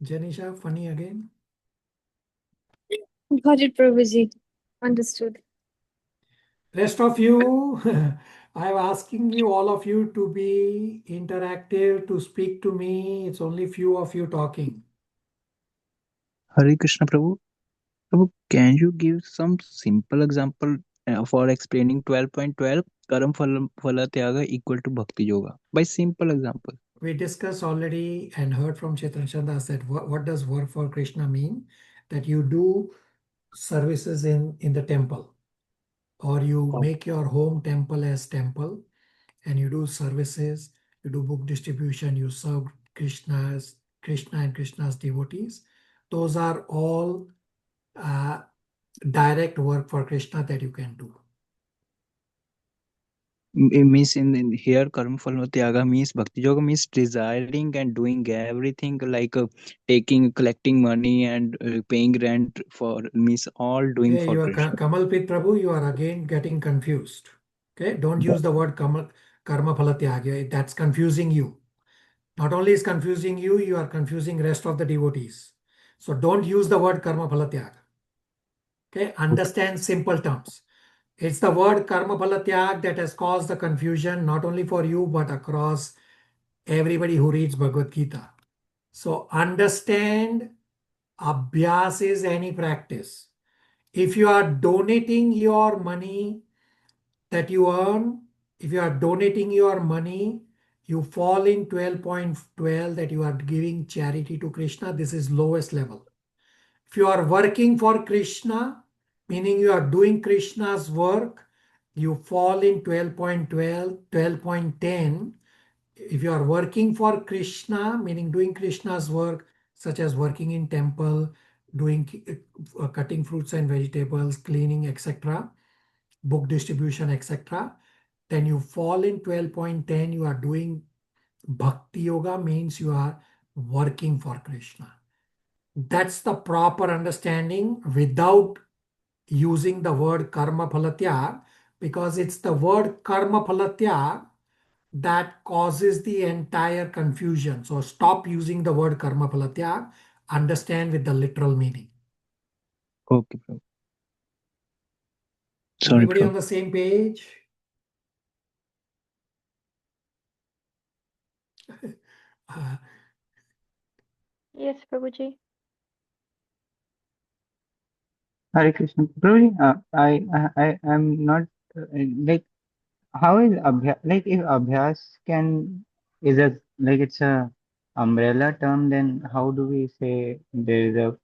Janisha, funny again? Got it, Prabhuji. Understood. Rest of you, I'm asking you, all of you, to be interactive, to speak to me. It's only few of you talking. Hare Krishna, Prabhu. Prabhu, can you give some simple example for explaining 12.12 Karam Phala Tyaga equal to Bhakti Yoga by simple example. We discussed already and heard from Chaitanya Das that what does work for Krishna mean? That you do services in the temple, or you make your home temple as temple, and you do services, you do book distribution, you serve Krishna and Krishna's devotees. Those are all direct work for Krishna that you can do. It means in here Karma Phala Tyaga means Bhakti Yoga means desiring and doing everything like collecting money and paying rent for means all doing Okay, for you are Krishna. Kamalpit Prabhu, you are again getting confused. Okay, don't use the word karma phala tyaga. That's confusing you. Not only is confusing you, you are confusing rest of the devotees. So don't use the word karma phala tyaga. Okay, understand simple terms. It's the word karma phala tyag that has caused the confusion not only for you but across everybody who reads Bhagavad Gita. So understand abhyas is any practice. If you are donating your money that you earn, if you are donating your money, you fall in 12.12 that you are giving charity to Krishna. This is lowest level. If you are working for Krishna, meaning you are doing Krishna's work, you fall in 12.12, 12.10. If you are working for Krishna, meaning doing Krishna's work, such as working in temple, doing cutting fruits and vegetables, cleaning, etc., book distribution, etc., then you fall in 12.10. You are doing Bhakti Yoga, means you are working for Krishna. That's the proper understanding without using the word karma phalatya, because it's the word karma phalatya that causes the entire confusion. So stop using the word karma phalatya. Understand with the literal meaning. Okay, Prabhu. Sorry, Everybody Prabhu. on the same page? Yes, Prabhuji. Hare Krishna. Prabhuji, I am not like, how is abhyas, like if abhyas can, is a, like it's a umbrella term, then how do we say there is a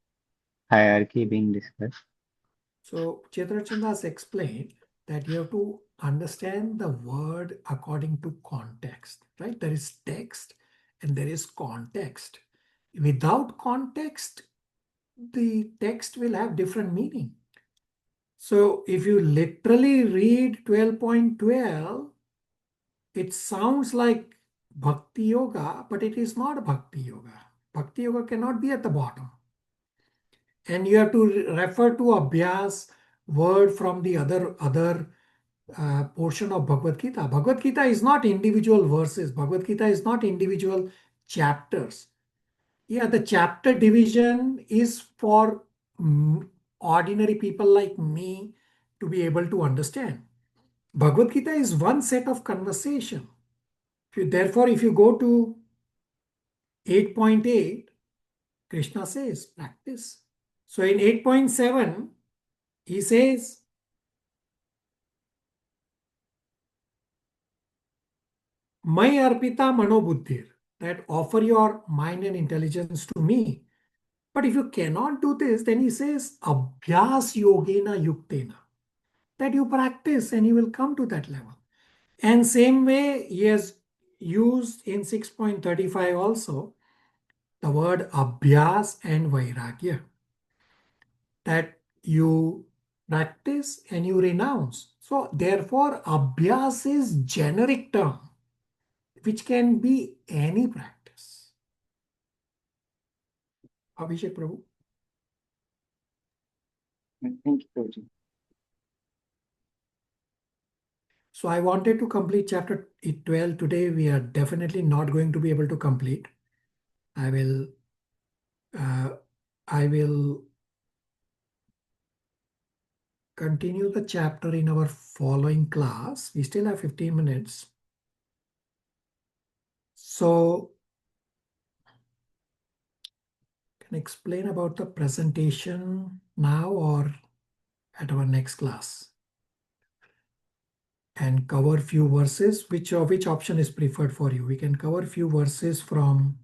hierarchy being discussed? So Chaitanya has explained that you have to understand the word according to context, right? There is text and there is context. Without context, the text will have different meaning. So if you literally read 12.12, it sounds like Bhakti Yoga, but it is not Bhakti Yoga. Bhakti Yoga cannot be at the bottom. And you have to refer to Abhyas word from the other portion of Bhagavad Gita. Bhagavad Gita is not individual verses. Bhagavad Gita is not individual chapters. Yeah, the chapter division is for ordinary people like me to be able to understand. Bhagavad Gita is one set of conversation. Therefore, if you go to 8.8, Krishna says, practice. So in 8.7, he says, Mai arpita manobuddhir, that offer your mind and intelligence to me. But if you cannot do this, then he says, Abhyas yogena yuktena, that you practice and you will come to that level. And same way, he has used in 6.35 also the word abhyas and vairagya, that you practice and you renounce. So therefore, abhyas is generic term, which can be any practice. Abhishek Prabhu. Thank you, Prabhuji. So I wanted to complete chapter 12 today. We are definitely not going to be able to complete. I will continue the chapter in our following class. We still have 15 minutes. So can I explain about the presentation now or at our next class? and cover few verses. Which option is preferred for you? We can cover few verses from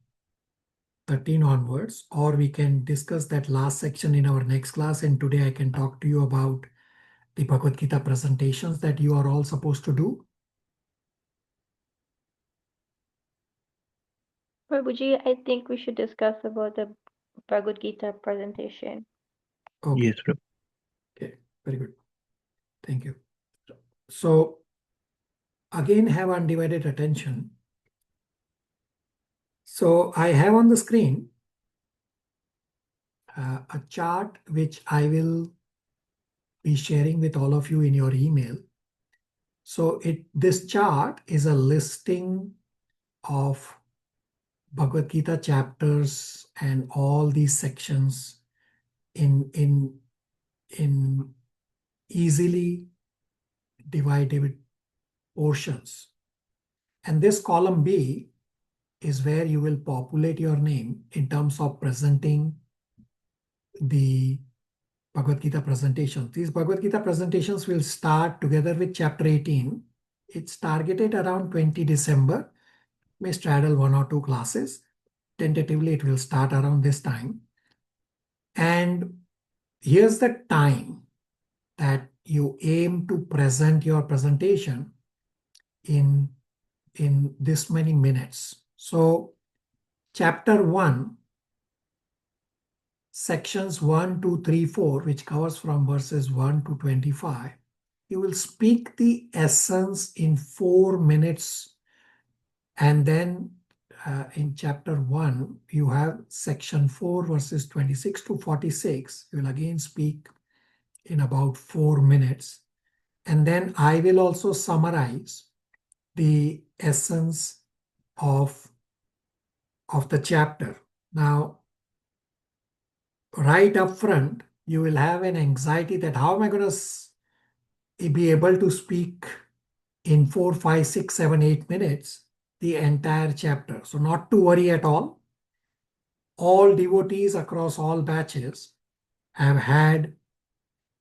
13 onwards, or we can discuss that last section in our next class. And today I can talk to you about the Bhagavad Gita presentations that you are all supposed to do. Prabhuji, I think we should discuss about the Bhagavad Gita presentation. Okay. Yes, Prabhu. Okay, very good. Thank you. So again, have undivided attention. So I have on the screen a chart which I will be sharing with all of you in your email. So this chart is a listing of Bhagavad Gita chapters and all these sections in easily divided portions. And this column B is where you will populate your name in terms of presenting the Bhagavad Gita presentations. These Bhagavad Gita presentations will start together with chapter 18. It's targeted around 20 December. May straddle 1 or 2 classes. Tentatively, it will start around this time. And here's the time that you aim to present your presentation in this many minutes. So chapter 1, sections 1, 2, 3, 4, which covers from verses 1 to 25, you will speak the essence in 4 minutes. And then in chapter 1, you have section 4, verses 26 to 46. You will again speak in about 4 minutes. And then I will also summarize the essence of the chapter. Now, right up front, you will have an anxiety that how am I going to be able to speak in 4, 5, 6, 7, 8 minutes the entire chapter. So not to worry at all. All devotees across all batches have had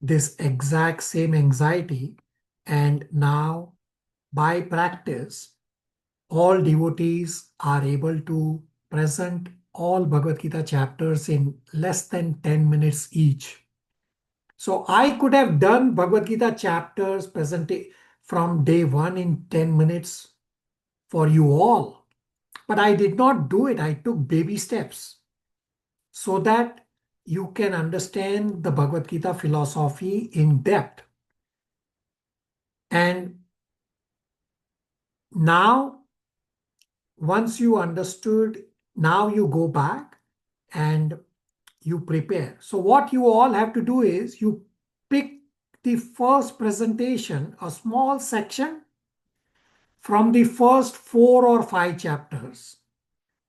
this exact same anxiety, and now by practice, all devotees are able to present all Bhagavad Gita chapters in less than 10 minutes each. So I could have done Bhagavad Gita chapters presented from day 1 in 10 minutes for you all. But I did not do it. I took baby steps so that you can understand the Bhagavad Gita philosophy in depth. And now, once you understood, now you go back and you prepare. So what you all have to do is you pick the first presentation, a small section from the first 4 or 5 chapters,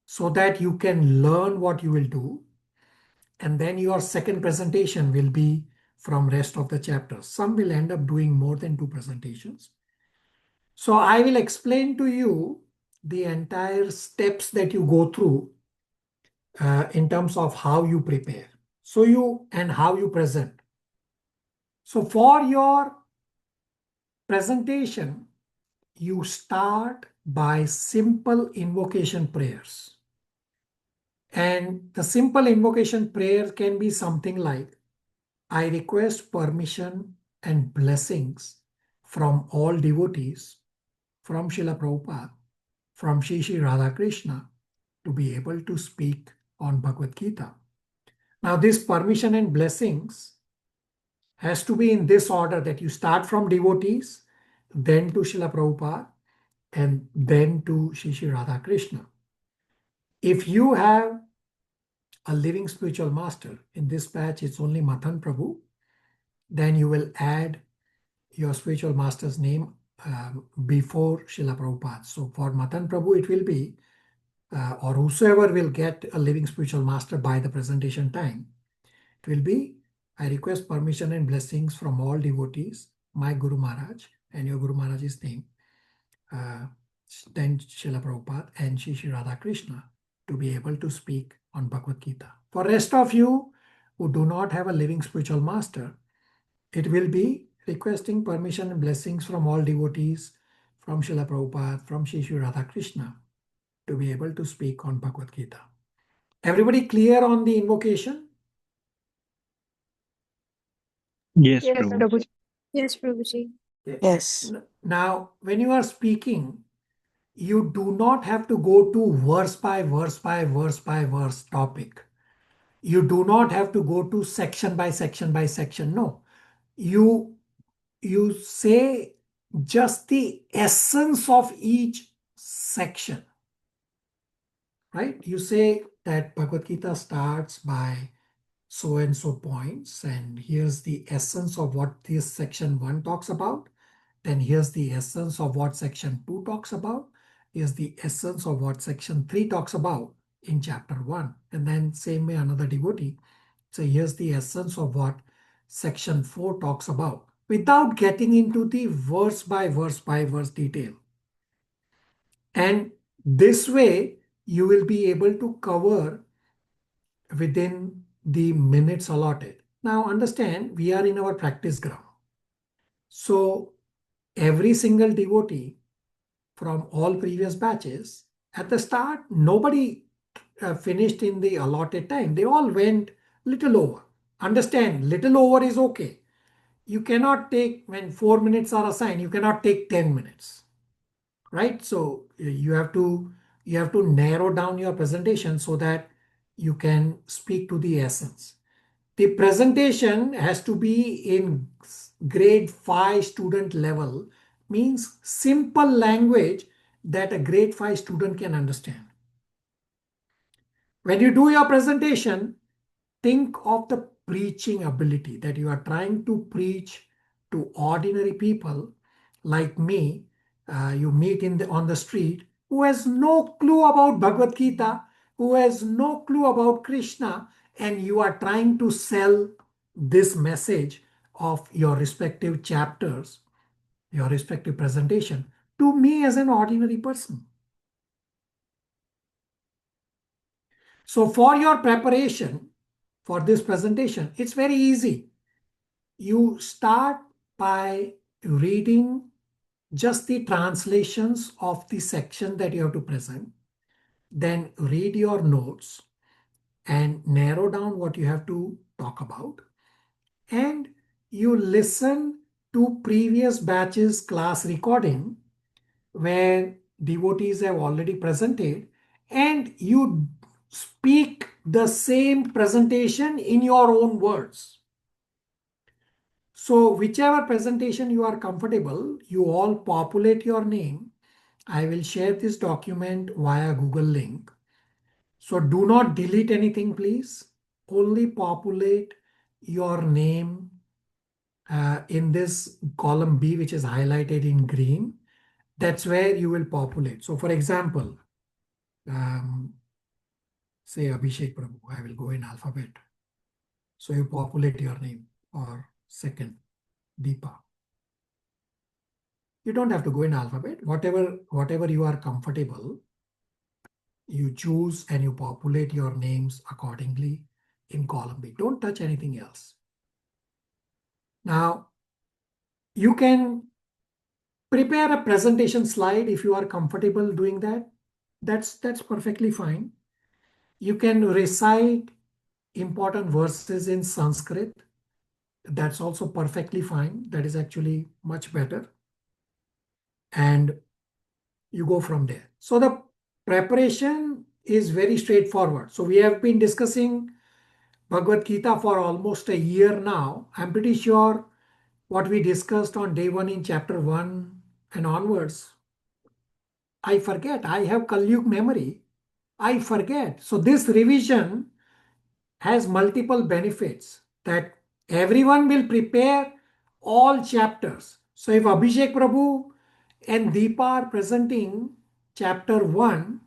so that you can learn what you will do. And then your second presentation will be from rest of the chapters. Some will end up doing more than 2 presentations. So I will explain to you the entire steps that you go through in terms of how you prepare. So and how you present. So for your presentation, you start by simple invocation prayers. And the simple invocation prayer can be something like, I request permission and blessings from all devotees, from Srila Prabhupada, from Shri Shri Radhakrishna, to be able to speak on Bhagavad Gita. Now this permission and blessings has to be in this order, that you start from devotees, then to Srila Prabhupada, and then to Shri Shri Radhakrishna. If you have a living spiritual master, in this batch it's only Mathan Prabhu, then you will add your spiritual master's name before Srila Prabhupada. So for Mathan Prabhu it will be, or whosoever will get a living spiritual master by the presentation time, it will be, I request permission and blessings from all devotees, my Guru Maharaj, and your Guru Maharaj's name, then Srila Prabhupada and Shri Shri Radhakrishna, to be able to speak on Bhagavad Gita. For rest of you who do not have a living spiritual master, it will be requesting permission and blessings from all devotees, from Srila Prabhupada, from Shri Sri Radha Krishna, to be able to speak on Bhagavad Gita. Everybody clear on the invocation? Yes, Yes, Prabhu. Prabhuji. Yes, Prabhuji. Yes. Now, when you are speaking, you do not have to go to verse by verse by verse by verse topic. You do not have to go to section by section by section. No. You say just the essence of each section. Right? You say that Bhagavad Gita starts by so and so points, and here's the essence of what this section 1 talks about. Then here's the essence of what section 2 talks about. Here's the essence of what section 3 talks about in chapter 1. And then same way another devotee. So here's the essence of what section 4 talks about, without getting into the verse by verse detail. And this way you will be able to cover within the minutes allotted. Now understand, we are in our practice ground. So every single devotee from all previous batches, at the start, nobody finished in the allotted time. They all went little over. Understand, little over is okay. You cannot take, when 4 minutes are assigned, you cannot take 10 minutes, right? So you have to narrow down your presentation so that you can speak to the essence. The presentation has to be in grade 5 student level, means simple language that a grade 5 student can understand. When you do your presentation, think of the preaching ability, that you are trying to preach to ordinary people like me. You meet on the street, who has no clue about Bhagavad Gita, who has no clue about Krishna, and you are trying to sell this message of your respective chapters, your respective presentation, to me as an ordinary person. So for your preparation for this presentation, it's very easy. You start by reading just the translations of the section that you have to present. Then read your notes and narrow down what you have to talk about. And you listen to previous batches class recording where devotees have already presented, and you speak the same presentation in your own words. So whichever presentation you are comfortable, you all populate your name. I will share this document via Google link. So do not delete anything, please. Only populate your name in this column B, which is highlighted in green. That's where you will populate. So for example, say Abhishek Prabhu, I will go in alphabet. So you populate your name, or second, Deepa. You don't have to go in alphabet. Whatever you are comfortable, you choose and you populate your names accordingly in column B. Don't touch anything else. Now, you can prepare a presentation slide if you are comfortable doing that. That's perfectly fine. You can recite important verses in Sanskrit. That's also perfectly fine. That is actually much better. And you go from there. So the preparation is very straightforward. So we have been discussing Bhagavad Gita for almost a year now. I'm pretty sure what we discussed on day 1 in chapter 1 and onwards, I forget. I have Kalyug memory. I forget. So this revision has multiple benefits, that everyone will prepare all chapters. So if Abhishek Prabhu and Deepa are presenting chapter 1,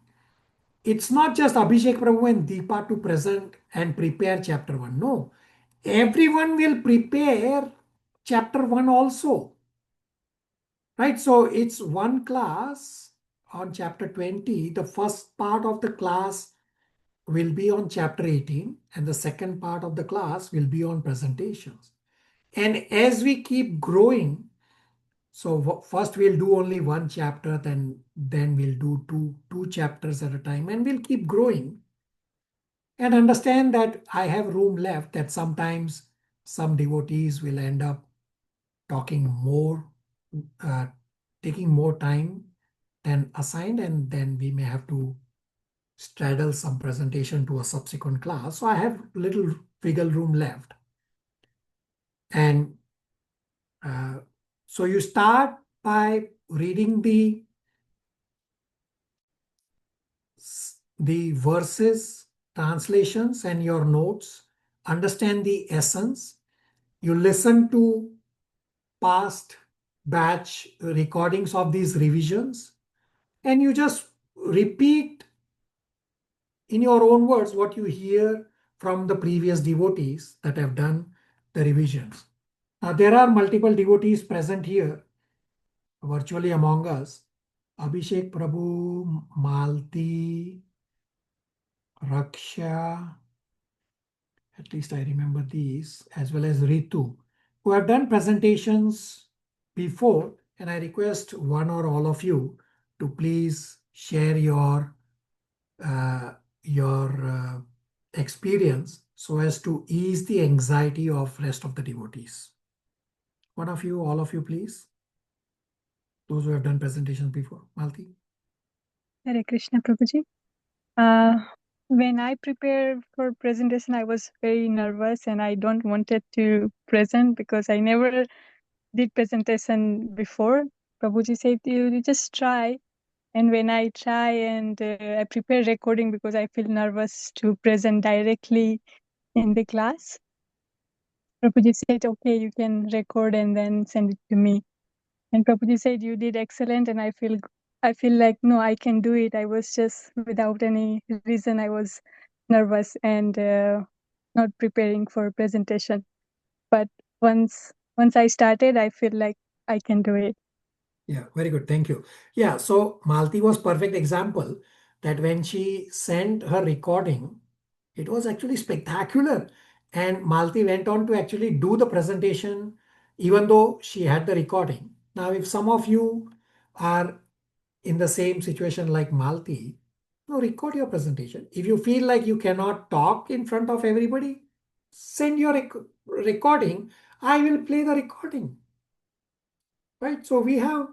it's not just Abhishek Prabhu and Deepa to present and prepare chapter 1. No, everyone will prepare chapter 1 also. Right? So it's one class on chapter 20. The first part of the class will be on chapter 18, and the second part of the class will be on presentations. And as we keep growing, so first we'll do only one chapter, then we'll do two chapters at a time, and we'll keep growing. And understand that I have room left, that sometimes some devotees will end up talking more, taking more time than assigned, and then we may have to straddle some presentation to a subsequent class. So I have little wiggle room left. And so you start by reading the verses, translations, and your notes. Understand the essence. You listen to past batch recordings of these revisions, and you just repeat in your own words what you hear from the previous devotees that have done the revisions. Now, there are multiple devotees present here, virtually among us. Abhishek Prabhu, Malti, Raksha, at least I remember these, as well as Ritu, who have done presentations before, and I request one or all of you to please share your experience so as to ease the anxiety of rest of the devotees. One of you, all of you, please. Those who have done presentations before. Malti. Hare Krishna, Prabhuji. When I prepared for presentation, I was very nervous and I don't wanted to present because I never did presentation before. Prabhuji said, you just try. And when I try and I prepare recording because I feel nervous to present directly in the class, Prabhuji said, okay, you can record and then send it to me. And Prabhuji said, you did excellent. And I feel like, no, I can do it. I was just without any reason, I was nervous and not preparing for presentation. But once I started, I feel like I can do it. Yeah, very good. Thank you. Yeah, so Malti was perfect example that when she sent her recording, it was actually spectacular. And Malti went on to actually do the presentation, even though she had the recording. Now, if some of you are in the same situation like Malti, record your presentation. If you feel like you cannot talk in front of everybody, send your recording. I will play the recording. Right? So we have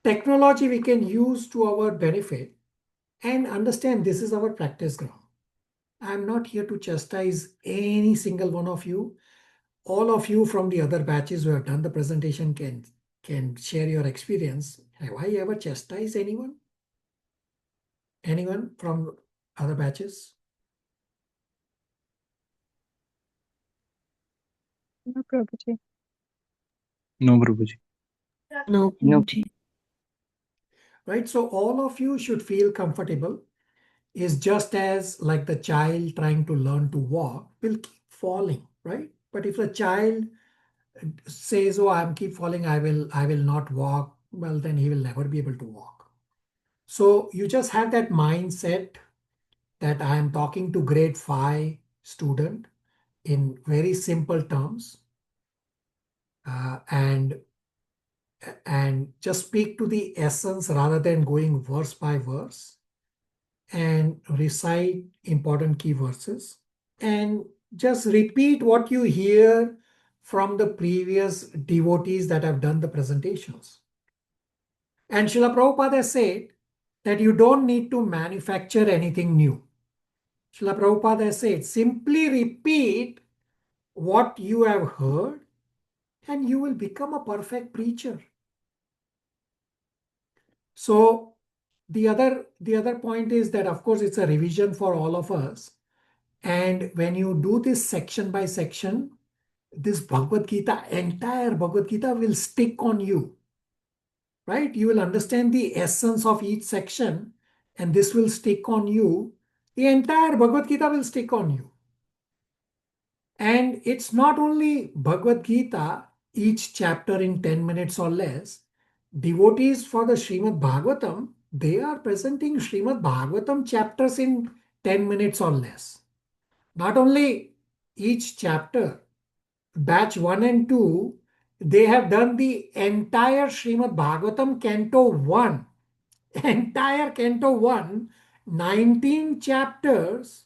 technology we can use to our benefit, and understand this is our practice ground. I'm not here to chastise any single one of you. All of you from the other batches who have done the presentation can share your experience. Have I ever chastised anyone? Anyone from other batches? No, Prabhuji. No, Prabhuji. No, Prabhuji. Right, so all of you should feel comfortable. Is just as like the child trying to learn to walk will keep falling, right? But if the child says, oh, I'm keep falling, I will not walk, well, then he will never be able to walk. So you just have that mindset that I am talking to grade 5 student in very simple terms, and just speak to the essence rather than going verse by verse, and recite important key verses, and just repeat what you hear from the previous devotees that have done the presentations. And Srila Prabhupada said that you don't need to manufacture anything new. Srila Prabhupada said, simply repeat what you have heard and you will become a perfect preacher. So the other point is that, of course, it's a revision for all of us. And when you do this section by section, this Bhagavad Gita, entire Bhagavad Gita will stick on you, right? You will understand the essence of each section and this will stick on you. The entire Bhagavad Gita will stick on you. And it's not only Bhagavad Gita, each chapter in 10 minutes or less. Devotees for the Srimad Bhagavatam, they are presenting Srimad Bhagavatam chapters in 10 minutes or less. Not only each chapter, batch 1 and 2, they have done the entire Srimad Bhagavatam Canto 1. Entire Canto 1, 19 chapters,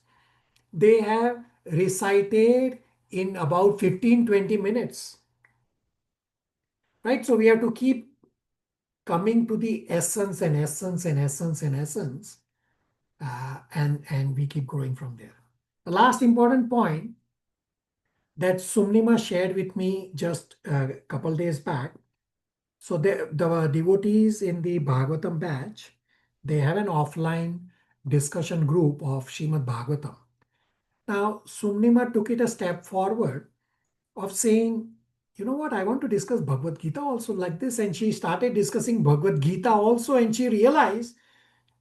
they have recited in about 15-20 minutes. Right? So we have to keep coming to the essence and essence and essence and essence. And we keep growing from there. The last important point that Sumnima shared with me just a couple days back. So the devotees in the Bhagavatam batch, they have an offline discussion group of Srimad Bhagavatam. Now, Sumnima took it a step forward of saying, you know what, I want to discuss Bhagavad Gita also like this. And she started discussing Bhagavad Gita also, and she realized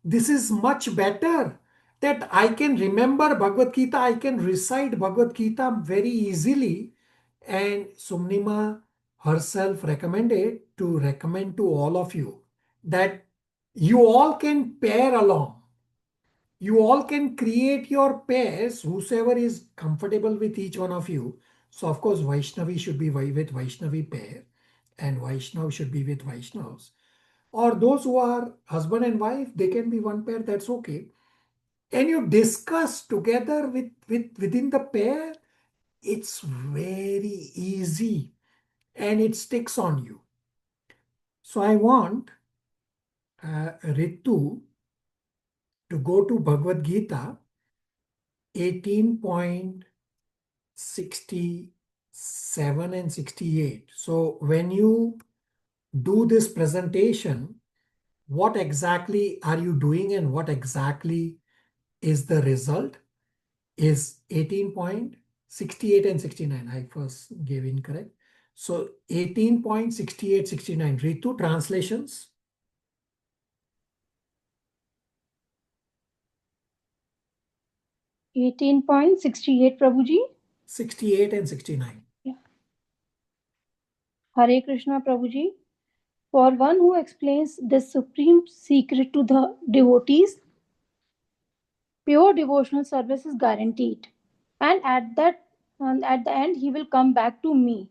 this is much better, that I can remember Bhagavad Gita, I can recite Bhagavad Gita very easily. And Sumnima herself recommended to recommend to all of you that you all can pair along. You all can create your pairs, whosoever is comfortable with each one of you. So of course, Vaishnavi should be with Vaishnavi pair, and Vaishnav should be with Vaishnavs. Or those who are husband and wife, they can be one pair, that's okay. And you discuss together within the pair, it's very easy and it sticks on you. So I want Ritu to go to Bhagavad Gita 18.67 and 68. So when you do this presentation, what exactly are you doing and what exactly is the result is 18.68 and 69. I first gave incorrect. So 18.68, 69. Ritu, translations. 18.68 Prabhuji. 68 and 69. Yeah. Hare Krishna Prabhuji. For one who explains this supreme secret to the devotees, pure devotional service is guaranteed. And at the end, he will come back to me.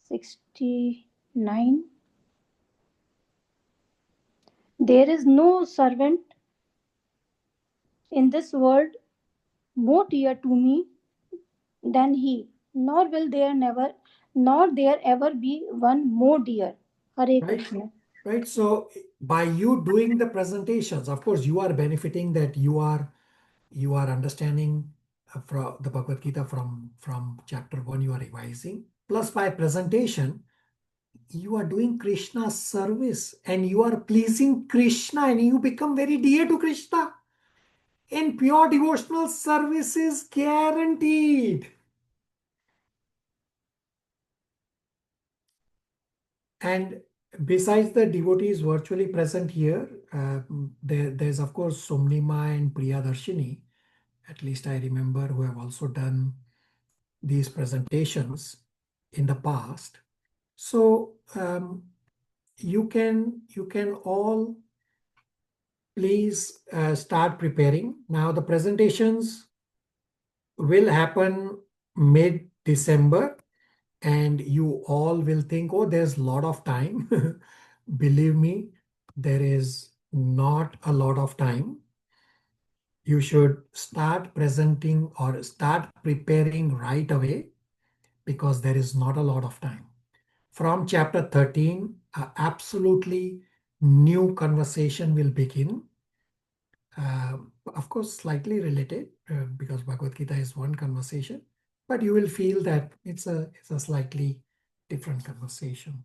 69. There is no servant in this world more dear to me than he, nor there ever be one more dear. Hare Krishna. Right. So by you doing the presentations, of course, you are benefiting, that you are understanding from the Bhagavad Gita from chapter 1, you are revising. Plus by presentation, you are doing Krishna's service and you are pleasing Krishna and you become very dear to Krishna. And pure devotional service is guaranteed. And besides the devotees virtually present here, there's of course Somnima and Priyadarshini, at least I remember, who have also done these presentations in the past. So you can all please start preparing. Now the presentations will happen mid-December, and you all will think, oh, there's a lot of time. Believe me, there is not a lot of time. You should start presenting or start preparing right away, because there is not a lot of time. From chapter 13, absolutely new conversation will begin. Of course, slightly related, because Bhagavad Gita is one conversation, but you will feel that it's a slightly different conversation.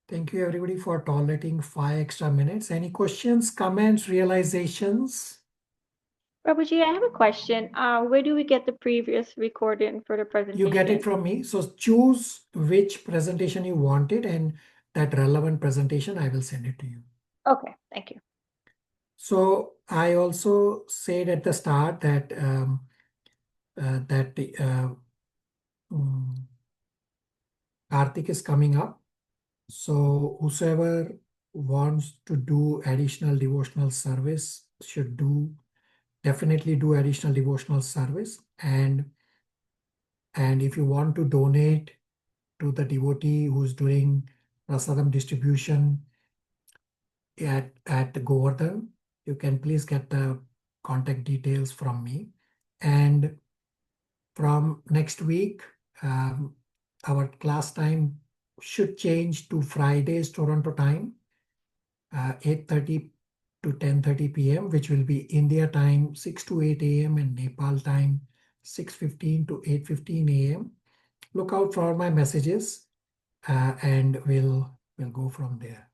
Thank you everybody for tolerating 5 extra minutes. Any questions, comments, realizations? Prabhuji, I have a question. Where do we get the previous recording for the presentation? You get it from me. So choose which presentation you wanted, and that relevant presentation, I will send it to you. Okay, thank you. So I also said at the start that Karthik is coming up. So whosoever wants to do additional devotional service should do definitely do additional devotional service. And if you want to donate to the devotee who's doing prasadam distribution at Govardhan, you can please get the contact details from me. And from next week, our class time should change to Fridays Toronto time, 8:30 to 10:30 p.m., which will be India time 6 to 8 a.m. and Nepal time 6:15 to 8:15 a.m. Look out for my messages, and we'll go from there.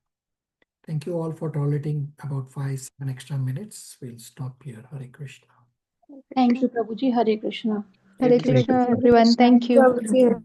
Thank you all for tolerating about 5-7 extra minutes. We'll stop here. Hare Krishna. Thank you, Prabhuji. Hare Krishna. Hare Krishna, everyone. Thank you. Prabhuji.